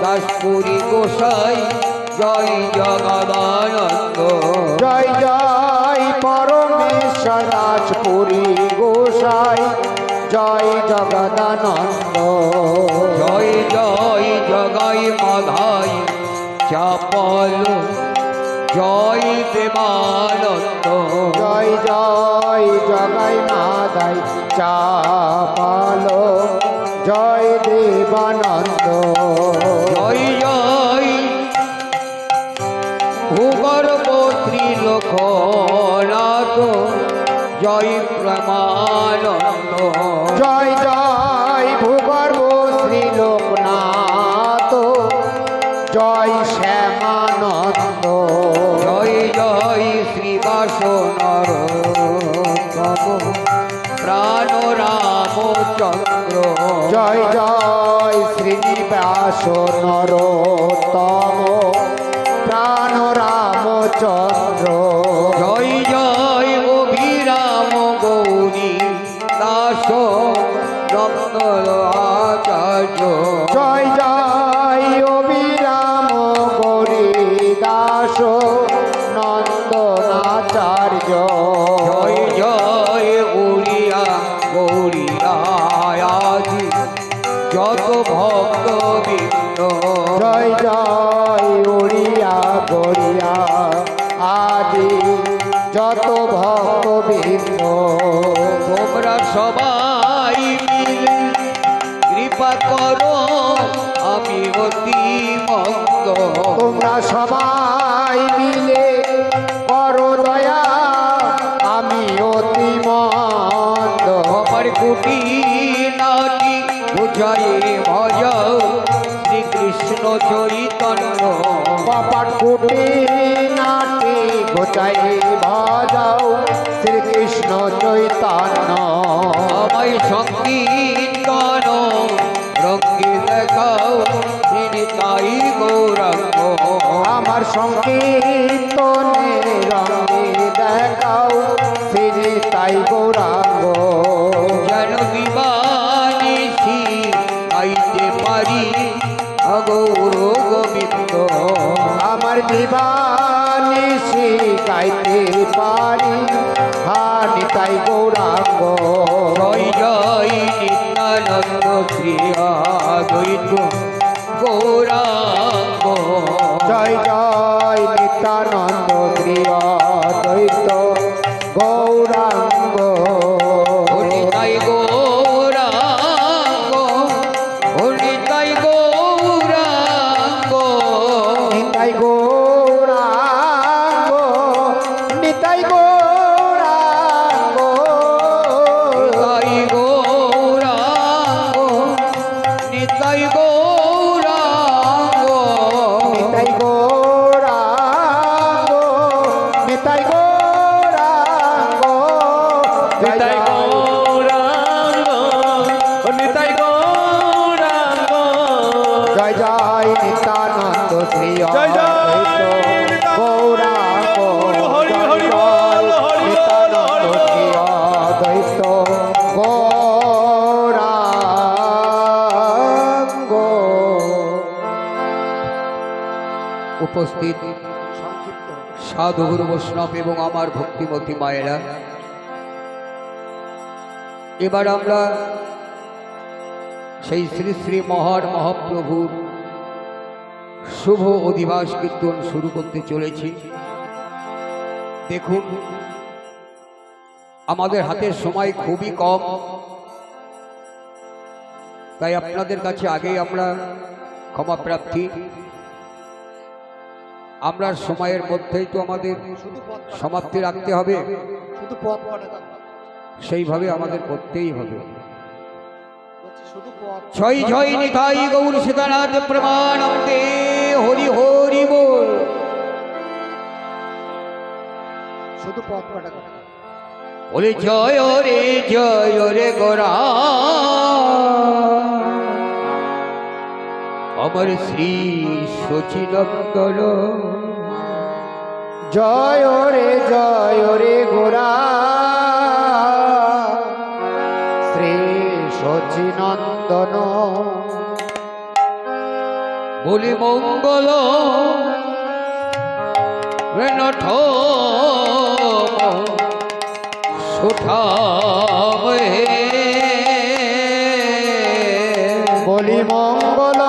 দাসপুরী গোসাই জয় জগদানন্দ জয় জয় পরমেশ্বর দাসপুরী গোসাই জয় জগদানন্দ জয় জয় জগাই মাধাই চাপল জয় দেবানন্দ জয় জয় জগাই মাদাই চাপাল জয় দেবানন্দ জয় জয় ভূগর্ভ শ্রীলোকনাথ জয় প্রমানন্দ জয় জয় ভূগর্ভ শ্রী লোকনাথ জয় শ্যামানন্দ জয় জয় শ্রীবাস নরোত্তম প্রাণ রামচন্দ্র জয় জয় শ্রীনিবাস নরোত্তম প্রাণ রামচন্দ্র জয় জয় অভিরাম গৌরী দাস রত্ন আচার্য জয় জয় অবিরাম গৌরী দাস নন্দনাচার্য জয় জয় উড়িয়া গৌরিয়াদি যত ভক্ত বৃন্দ জয় জয় উড়িয়া গড়িয়া আদি যত ভক্তবৃন্দ তোমরা সবাই মিলে কৃপা করো আমি অতি মন্দ তোমরা সবাই মিলে করো দয়া আমি অতি মন্দ আমার কুটি নাটি বুঝাই ভজাও শ্রীকৃষ্ণ চৈতন্য কপাট কুটি নাটি গোচাই ভজাও শ্রীকৃষ্ণ চৈতন্য আমায় সংকীর্তন রঙ্গে দেখাও শ্রীনিতাই গৌরাঙ্গ আমার সংকীর্তনে রঙে দেখাও শ্রী তাই গৌরাঙ্গ যেন দিবানিশি গাইতে পারি অগৌর গোবিন্দ আমার দিবানিশি গাইতে পারি হানি তাই গৌরাঙ্গ জয় জয় নিত্যানন্দ শ্রী অদ্বৈত গৌরাঙ্গ জয় জয় নিত্যানন্দ শ্রী অদ্বৈত গৌরাঙ্গ হরি তাই গো সাধুগুরু বৈষ্ণব এবং আমার ভক্তিমতী মায়েরা, এবার আমরা সেই শ্রী শ্রী মহান মহাপ্রভুর শুভ অধিবাস কীর্তন শুরু করতে চলেছি। দেখুন, আমাদের হাতের সময় খুবই কম, তাই আপনাদের কাছে আগেই আমরা ক্ষমা প্রার্থী। আমরা সময়ের মধ্যেই তো আমাদের সমাপ্তি রাখতে হবে, শুধু পথ কাটা, সেইভাবে আমাদের করতেই হবে। শুধু পথ, জয় জয় নিতাই গৌর সীতানাথ প্রমাণন্তে, হরি হরি বল। শুধু পথ কাটা। বলে জয় রে গোরা অমর শ্রী শচীনন্দন। জয় রে গোরা শ্রী শচীনন্দন। বলি মঙ্গল নঠ সুঠাবে, বলি মঙ্গল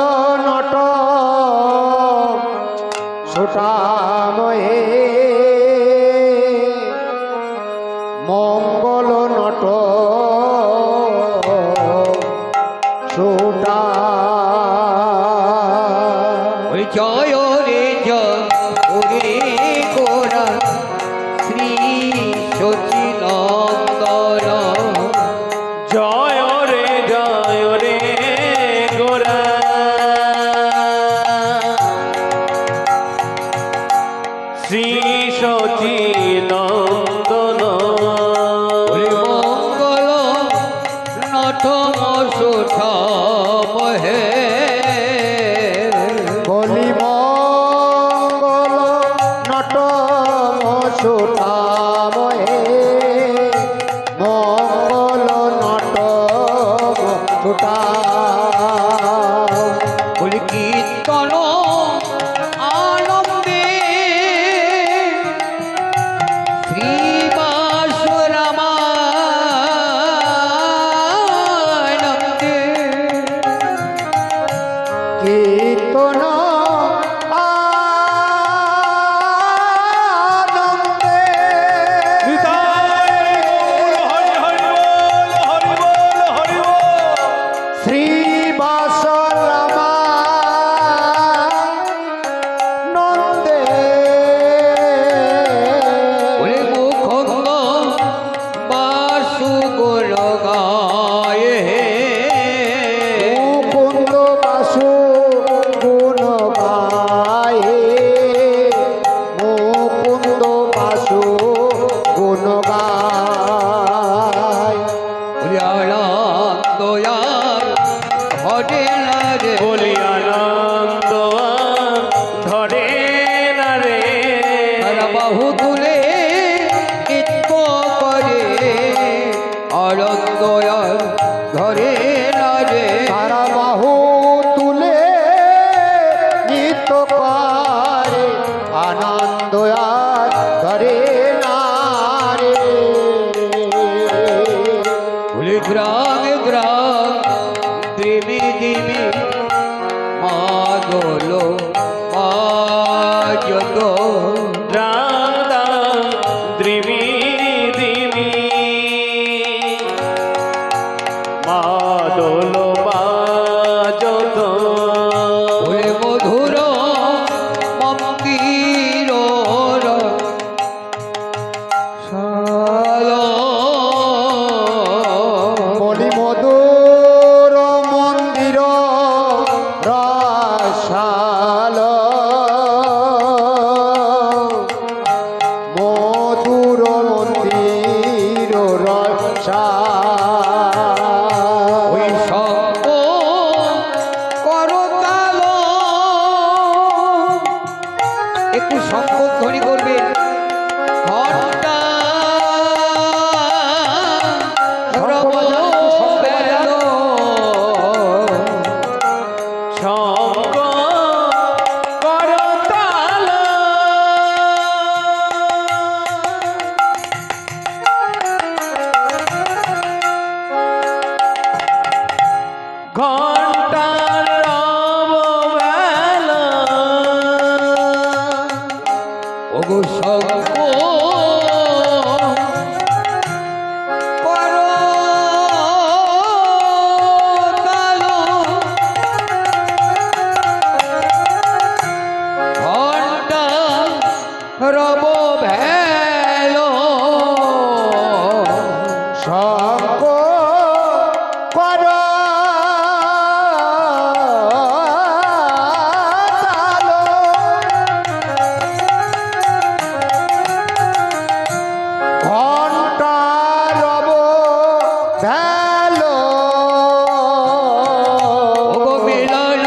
নট সুটাময়ে, মঙ্গল নট সুটা। ওই জয় রে গোরা শ্রী শচীনন্দন। জয় রে গোরা শ্রী শচীনন্দন। ওই মঙ্গল নঠ সুঠাবহে, বলি মঙ্গল নট সুঠাময়ে, মঙ্গল নট সুটা। বলি কীর্তন আনন্দে শ্রীবাস রামানন্দে। কীর্তন আনন্দে, হরি হরি বল, হরি বল, হরি বল। শ্রীবাস রামানন্দে। ওরে মুখঙ্গ বাসু গুণ গায়ে, মুকুন্দ বাসু গুণ গায়ে, মুকুন্দ বাসু গুণ গায়। ওরে আনন্দয়ার ঘটে না রে, বলি আনন্দ ধরে না রে, তারা বাহু তুলে নৃত্য করে, আনন্দয়ার ধরে না রে। তারা বাহু তুলে নৃত্য করে, আনন্দ আর ধরে না রে। বলে গ্রামে গ্রাম দিমি দিমি মাদল মাজত, রাম দাম দ্রিমি দিমি, মাদল বাজত। ওরে মধুর মন্দির বলি মধুর মন্দির রসাল, মধুর মন্দির রসাল। ওই সঙ্গ করতাল, একটু সংকোধ্বনি করবে। ঘন্টা রব বেল, শঙ্খ করতাল, সঙ্গ কর ঘণ্টার ভ্যালো ওগো মিলন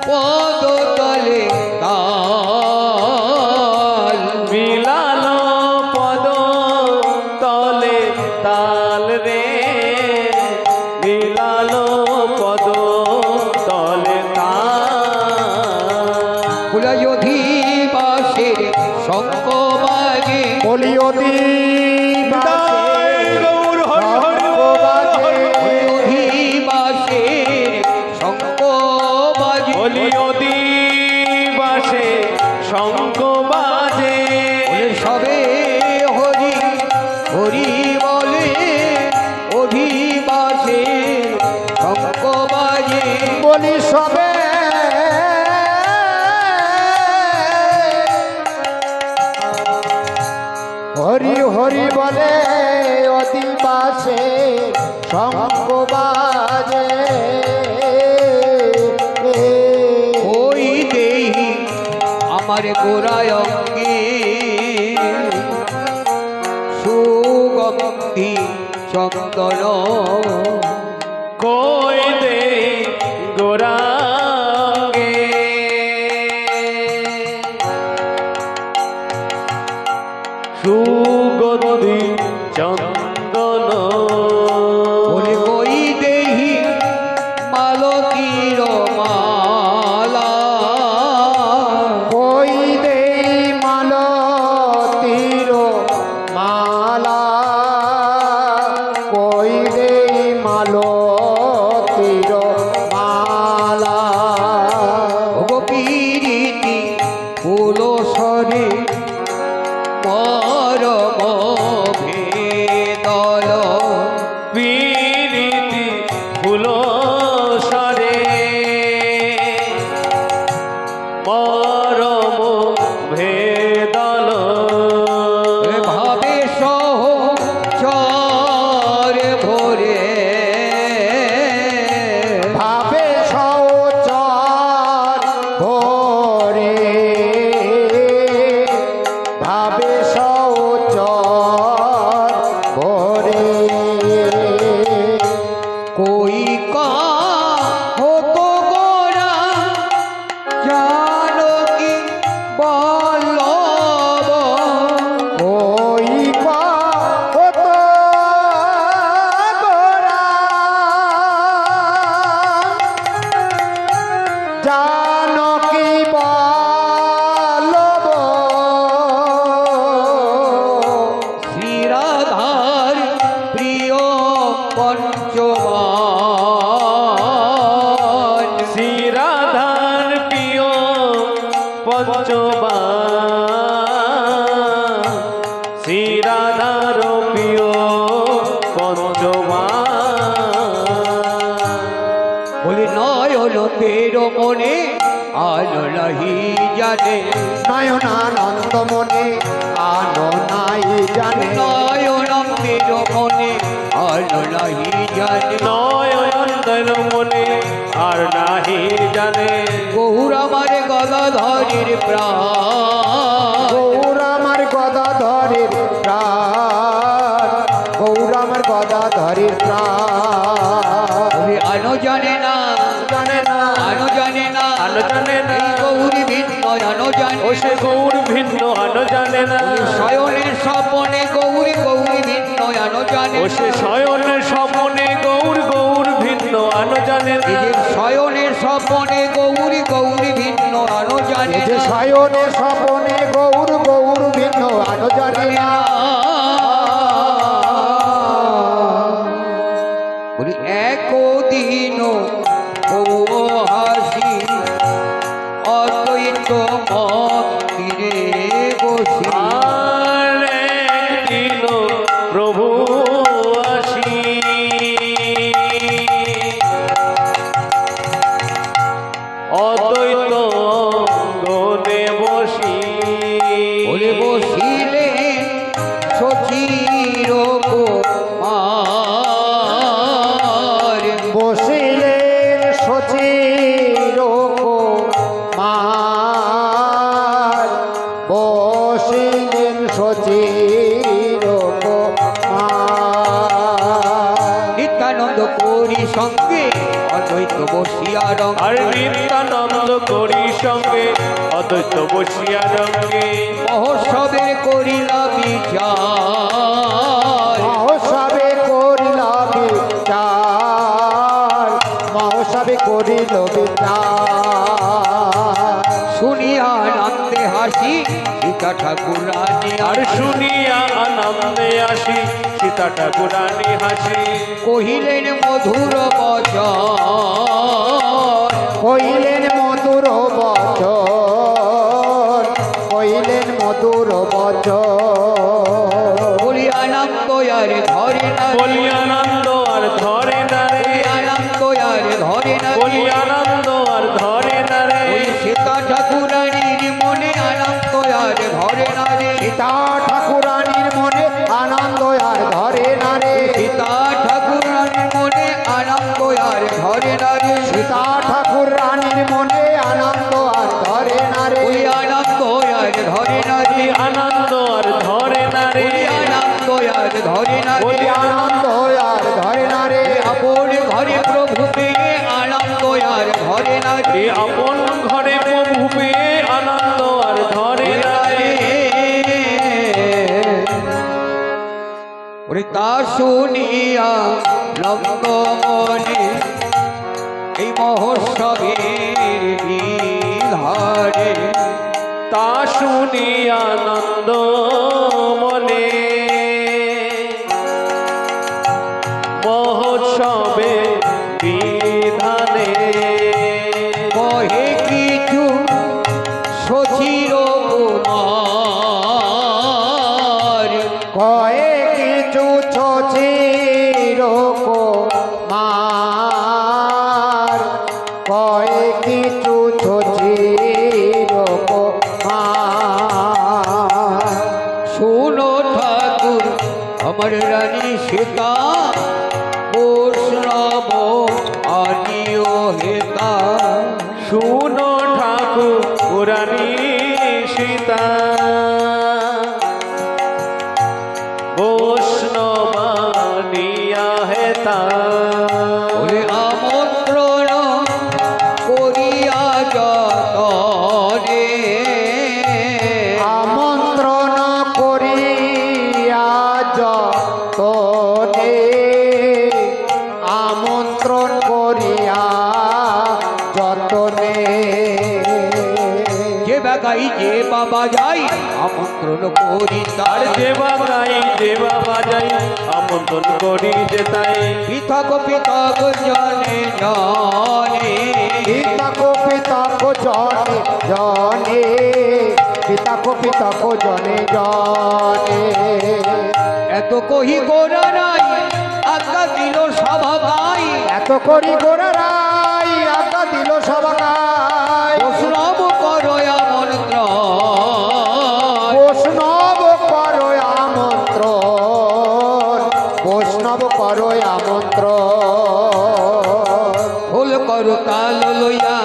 পদতলে তাল মিলালো পদ তলে তাল রে, মিলালো পদ তলে তাল। ফুলযোধি বাসে শঙ্খ বাজে বলিয়তি গৌর হরি হরি বল, ফুলযোধি বাসে শঙ্খ বাজে হলিও দিবাসে শঙ্খ বাজে। বলে সবে হরি হরি বলে অধিবাসে শঙ্খ বাজে বলি সবে হরি হরি বলে অধিবাসে শঙ্খ বাজে ওই দেহি আমার গোড়ায় অঙ্গে সুগন্ধি চন্দন কই দে গোরাঙ্গে, সুগন্ধি চন্দন। বলে কই দেহি মালতীর মালা কই দে মালতীর মালা কই দে মালতীর মালা ওগো পীরিতি ফুলসরে মরম ভেদল পীরিতি ফুল সারে মরম ভেদল। ভাবে সহ চর ভরে ভাবে সৌচর ভরে ভাবে সৌচর ভরে কই কা হতো গোরা জানকী বল্লভ ওই কত গোরা জানকী বল্লভ শ্রীরাধার প্রিয় পঞ্চমান শ্রীরাধার প্রিয় পঞ্চমান, শ্রীরাধার প্রিয় পঞ্চমান। বলে নয়ন তের মনে আলো নাহি জানে নয়নানন্দ মনে আলো নাই জানে নয়ন তের মনে আলো নাহি জানে নয়নন্দন মনে আর নাহি জানে। গৌর আমার গদাধরের প্রাণ গৌর আমার গদাধরের প্রাণ গৌর আমার গদাধরের প্রাণ বলে আনো জানে না জানে না, আনো জানে না আনো জানে না, এই গৌরী ভিন্ন আনো জানে ও সে গৌর ভিন্ন আনো জানে না। শয়নের স্বপনে গৌরী গৌরী ভিন্ন আনো জানে ও সে শয়নের স্বপনে গৌর গৌর ভিন্ন আনো জানে না। নিজের শয়নের স্বপনে গৌরী গৌরী ভিন্ন আনো জানে যে না। শয়নে স্বপনে গৌর গৌর ভিন্ন আনো জানে না বলি একদিন ও হাসি অদ্বৈত মন্দিরে বসি আর একদিন প্রভু আসি অদ্বৈত গনে বসি। বলে বসিলে সচির সঙ্গে অদ্বৈত বসিয়া রং আর নিত্যানন্দ করি সঙ্গে অদ্বৈত বসিয়া রঙ্গে মহোৎসবে করিলা বিচার মহোৎসবে করিল বিচার মহোৎসবে করিল বিচার শুনিয়া আনন্দে হাসি সীতা ঠাকুরানী আর শুনিয়া আনন্দে আসি সীতা ঠাকুরানী হাসি কহিলেন মধুর বচন কইলেন মধুর বচন কইলেন মধুর বচন বলি আনন্দ আর ধরে না বলি আনন্দ আর ধরে না রে আনন্দ আর ধরে না বলি আনন্দ আর ধরে না রে ওই সীতা ঠাকুরানীর মনে আনন্দ আর ধরে না রে সীতা ঠাকুরানীর মনে আনন্দ আর ধরে না রে সীতা ঠাকুরানীর মনে আনন্দ আর ধরে না রে সীতা ঠাকুর রানীর মনে আনন্দ আর ধরে না রে ওই আনন্দ আর ধরে না রে আনন্দ আর ধরে না রে ওই আনন্দ আর ধরে না রে ওই আনন্দ আর ধরে না রে আপন ঘরে প্রভু পেয়ে আনন্দ আর ধরে না রে রে আপন ঘরে প্রভু পেয়ে আনন্দ আর ধরে না রে ওরে তা শুনিয়া লঙ্গ মনে এই মহোৎসবের বিধারে তা শুনি আনন্দ মনে মহোৎসবে বিধানে কহে কিছু সচির কুমার কয়ে কিছু ছচির কুমার কয়ে কিছু ছচির কুমার শুনো ঠাকুর আমার রানী সীতা বৈষ্ণব আনিও হেতা শুনো ঠাকুর পুরাণী সীতা বৈষ্ণবানিয়া হেতা ওরে আমন্ত্রণ করিয়া যতনে আমন্ত্রণ করিয়া যতনে আমন্ত্রণ করিয়া যতনে যে বাগাই যে বাবা যাই আমন্ত্রণ করি তার আর দেবা গাই দেবা বাজাই আমন্ত্রণ করি যেতাই পৃথক পৃথক জনে জনে পিতাকো পিতাকো জনে জনে পিতাকো পিতাকো জনে জনে এত কহি গোরা নাই আজ্ঞা দিল সভা গাই এত করি গোরা রাই আজ্ঞা দিল সবাই বৈষ্ণব করো আমন্ত্রণ বৈষ্ণব করো আমন্ত্রণ বৈষ্ণব করো আমন্ত্রণ ফুল করো তাল লইয়া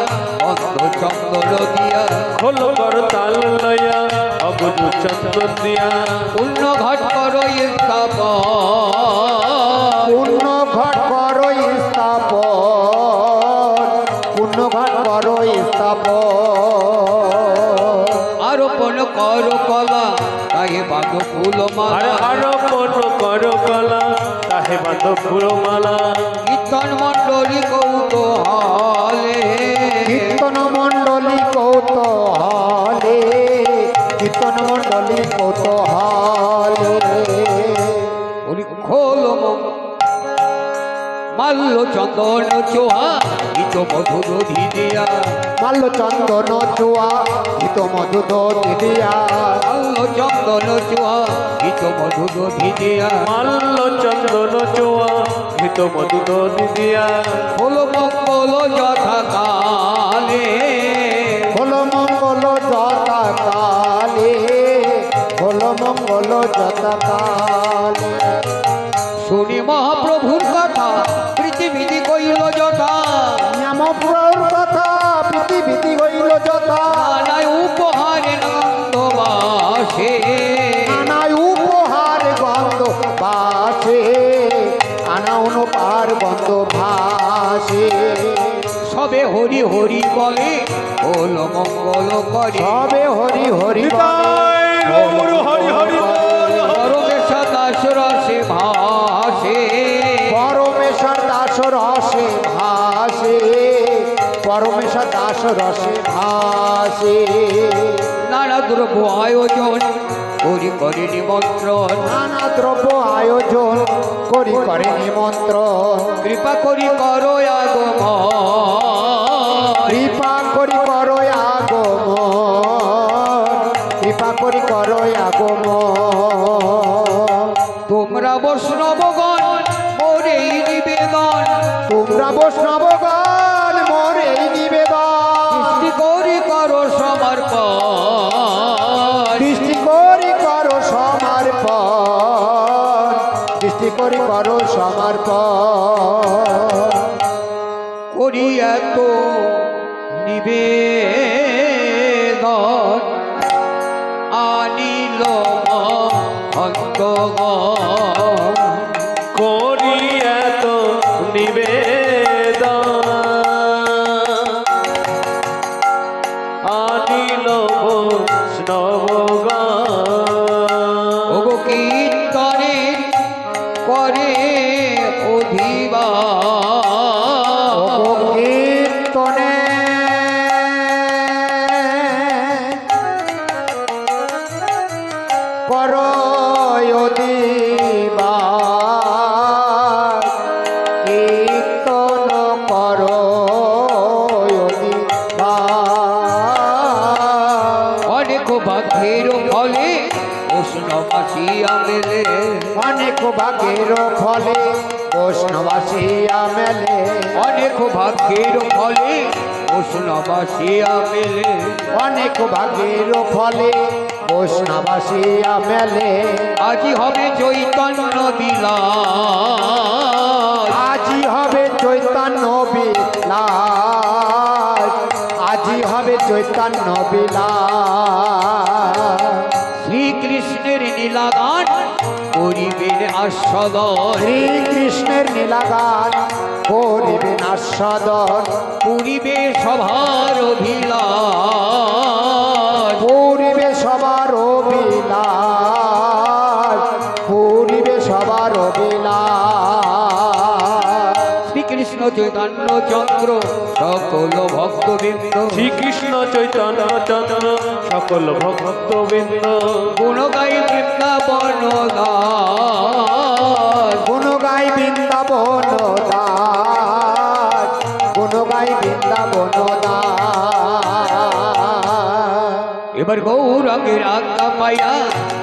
অন্ধ চন্দন দিয়া খোল কর তাল লয়া অবুজ চন্দন দিয়া পূর্ণ ঘট করো স্থাপন পূর্ণ ঘট করো স্থাপন পূর্ণ ঘট করো স্থাপন আরোপণ করো কলা তাহে বাঁধ ফুল আর মালা আরো কোন কর কলা তাহে বাঁধ ফুলমালা কীর্তন মণ্ডলী কৌতূহলে কীর্তন মণ্ডলী কৌতূহলে কীর্তন মণ্ডলী কৌতূহলে ওরে খোল মাল্য চন্দন চোহা গীত মধু দধি দিয়া মাল্য চন্দন চুয়া গীত মধু দিয়া মাল্য চন্দন চোহা গীত মধু দধি দিয়া মাল্য চন্দন চোয়া ঘৃত মধু দধি দিয়া খোল মঙ্গল যথা কালে হল মঙ্গল যথা কালে হল মঙ্গল যথা কালে শুনি মহাপ্রভুর কথা পৃথিবীতে কইল যথা নামপুরর কথা পৃথিবীতি হইল যথা নানায় উপহারে নন্দবাসে নানায় উপহার গন্ধ বাসে আনা অনুপার গন্ধ ভাসে হরি হরি বলে হলো মঙ্গল করে সবে হরি হরি নিতাই গৌর হরি হরি বল পরমেশা দাস রসে ভাসে পরমেশ্বর দাস রসে ভাসে পরমেশ্বর দাস রসে ভাসে নানা দ্রব্য আয়োজন করি করে নিমন্ত্রণ নানা দ্রব্য আয়োজন করি করে নিমন্ত্রণ কৃপা করি করো আগমন কৃপা করি করো আগমন কৃপা করি করো আগমন তোমরা বৈষ্ণবগণ মোরেই নিবেদন তোমরা বৈষ্ণবগণ মোর এই নিবেদন সৃষ্টি করি করো সমর্পণ দৃষ্টি করি করো সমর্পণ দৃষ্টি করি করো সমর্পণ করি এত নিবেদন আনিল অন্তগণ করি এত নিবেদন আনিল বৈষ্ণবগণ ওগো কীর্তনে করে অধিবা কীর্তনে করো দিবা কীর্তন করো দিবা অনেক ভাগ্যের ফলে উষ্ণবাসী আমেলে অনেক ভাগের ফলে বৈষ্ণবাসী মেলে অনেক ভাগ্যের ফলে উষ্ণবাসী আমেলে অনেক ভাগের ফলে বৈষ্ণবাসী মেলে আজি হবে চৈতন্য বিলাস আজি হবে চৈতন্য বিলাস আজি হবে চৈতন্য বিলাস শ্রীকৃষ্ণের নীলাগান করিবেন আস্বাদন শ্রীকৃষ্ণের নীলাগান করিবেন আস্বাদন পুরিবে সভার অভিলাষ পূরিবে সবার অবিলাস পূরিবে সবার অবিলাস শ্রীকৃষ্ণ চৈতন্য চন্দ্র সকল ভক্তবৃন্দ শ্রীকৃষ্ণ চৈতন্য চন্দ্র সকল ভক্তবৃন্দ গুণ গাই বৃন্দাবন দাস গুণ গাই বৃন্দাবন দাস গুণ গাই বৃন্দাবন দাস এবার গৌরঙ্গের আজ্ঞা পাইয়া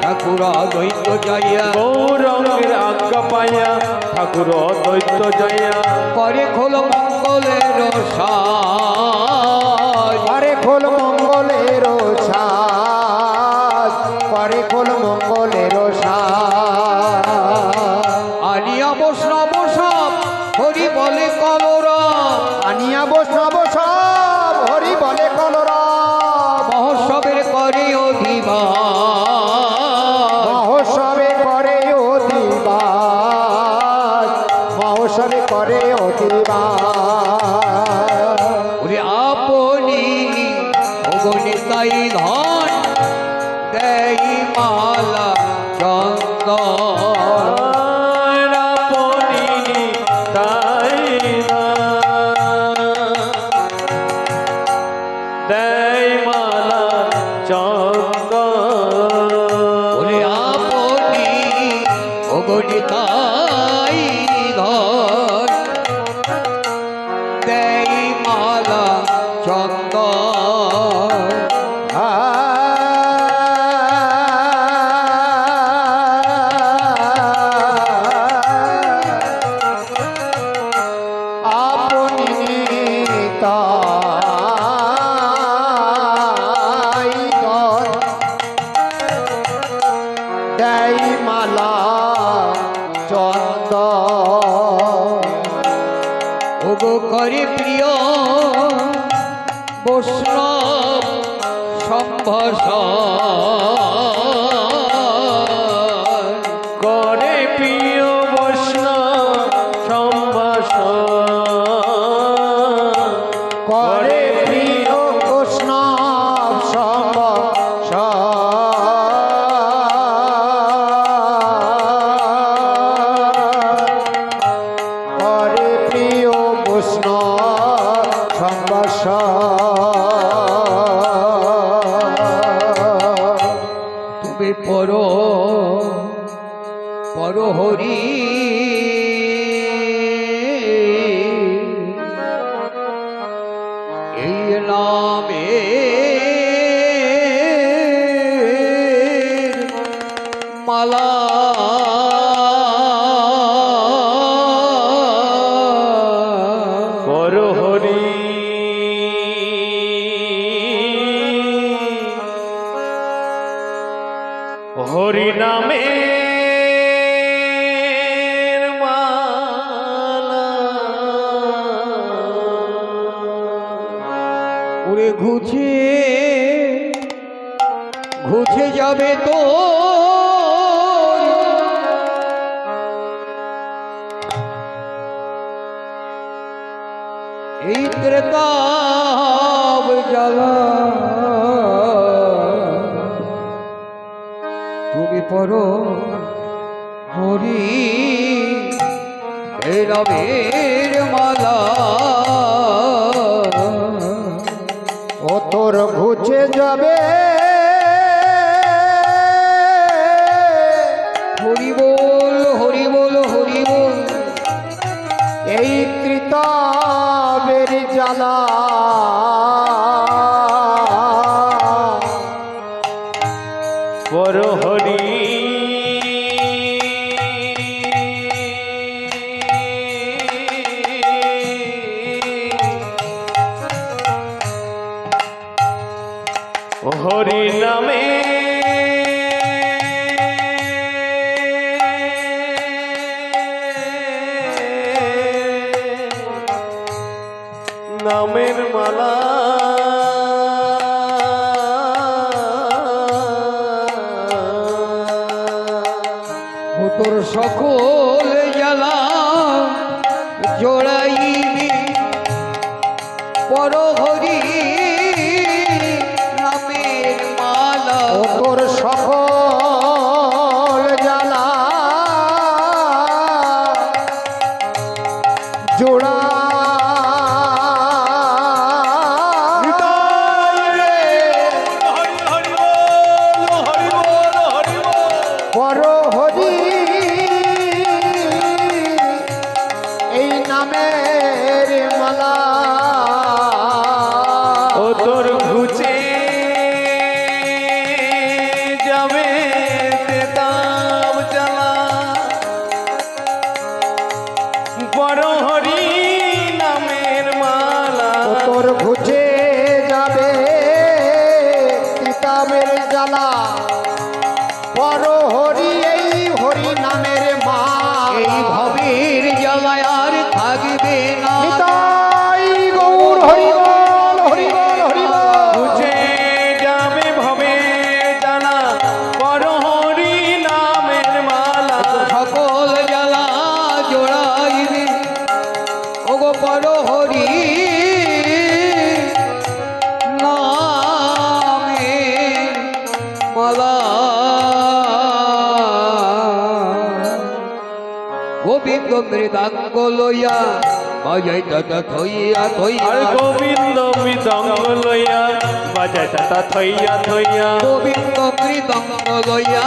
ঠাকুর দৈত্য যাইয়া গৌরঙ্গের আজ্ঞা পাইয়া ঠাকুর দৈত্য যাইয়া করে খোল মঙ্গলের সাজ পরে খোল মঙ্গলের সাজ পরে খোল মঙ্গলের সাজ আনিয়া বৈষ্ণব সব হরি বলে কলরব আনিয়া বৈষ্ণব সব হরি বলে কলরব মহোৎসবের করে অধিবাস মহোৎসবে করে অধিবাস মহোৎসবে করে অধিবাস ওরে আপনি অগণিতাই ধন দেই মালা চন্দন রাপনি তাই না দেয় মালা চন্দন ওরে আপনি অগণিতাই ধন দেই মালা চন্দন আপনি তাই গণ দেয় মালা চন্দ ওগো করে প্রিয় বৈষ্ণব সম্ভাষণ করে প্রিয় বৈষ্ণব সম্ভাষণ আশা তুমি পর হরি এই নামে মালা পর হরি হরি নামে উড়ে ঘুছে যাবে তো এই ত্রেতাব জ্বালা তুমি পড়ো হরি এ রবের মালা ও তোর ঘুচে যাবে হরি বল হরি বল হরি বল এই ত্রিতাবের জ্বালা পর হরি হরি নামে নামের মালা ও তোর সকল জ্বালা জোড়াইবি পর হরি নামের মালা ও তোর সকল জ্বালা জোড়া হরি হরি বল হরি বল হরি বল পর হরি এই নামের মালা ও তোর ঘুচে যাবে তেতাব জ্বালা বড় হরি নামের মালা ও তোর ঘুচে যাবে তিতাবের জ্বালা পর হরি এই হরি নামের মা এই ভবের জ্বালায় আর থাকবে না নিতাই গৌর হরি বল হরি বল হরি বল ঘুচে যাবে ভবে জ্বালা বড় হরি নামের মালা সকল জ্বালা জোড়াইবে ওগো পর হরি নামে মালা গোবিন্দ মৃদাঙ্গ লইয়া বাজাই দাদা থইয়া আর থইয়া গোবিন্দ মৃদঙ্গ লইয়া বাজায় তাতা থইয়া থইয়া গোবিন্দ মৃদঙ্গ লইয়া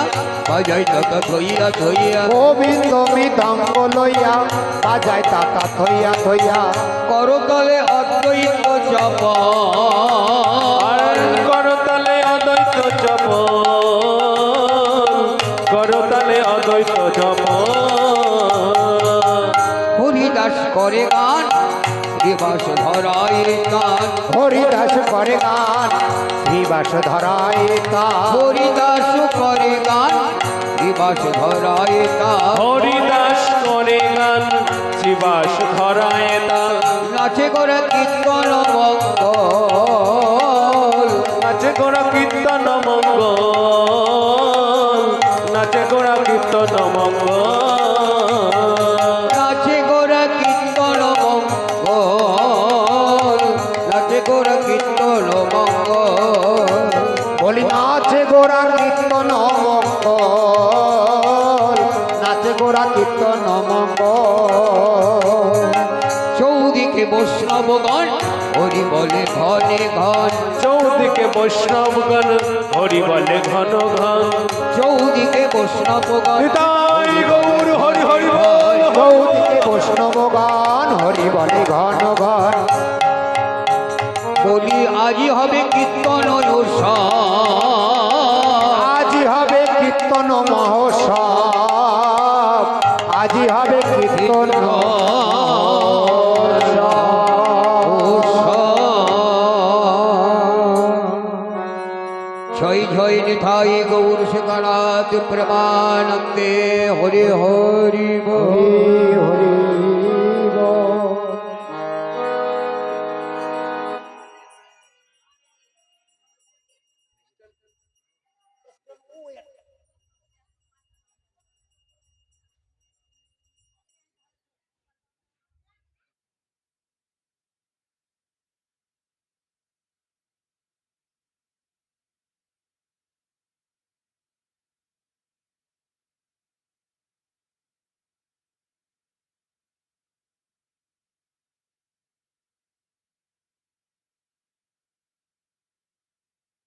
বাজাই দাদা থইয়া থইয়া গোবিন্দ মৃদঙ্গ লইয়া বাজায় তাতা থইয়া থইয়া করতলে অদ্বৈত জপ আর করতালে অদ্বৈত জপ করতালে অদ্বৈত জপ হরিদাস করে গান দিবস ধরায় গান হরিদাস করে গান শ্রীবাস ধরায় তা হরিদাস করে গান দিবস ধরায় গান হরিদাস করে গান শিবাস ধরায় তাল নাচে করে কীর্তন মঙ্গল নাচে গোড়া কীর্তন মঙ্গল নাচে গোড়া কীর্তন মঙ্গল নাচে গোরা কীর্তন মঙ্গল নাচে গোরা কীর্তন মঙ্গল বলি নাচে গোরা কীর্তন মঙ্গল নাচে গোরা কীর্তন মঙ্গল চৌদিকে বৈষ্ণবগণ হরি বলে ঘনে ঘন চৌদিকে বৈষ্ণবগণ হরি বলে ঘন ঘন চৌদিকে বৈষ্ণবগণ নিতাই গৌর হরি হরি বল চৌদিকে বৈষ্ণবগান হরি বলে ঘন ঘন বলি আজি হবে কীর্তন অনুষ্ঠান আজি হবে কীর্তন মহোৎসব আজি হবে কীর্তন জয় জয় নিতাই গৌর শিকানাথ প্রেমানন্দে হরি হরি বল।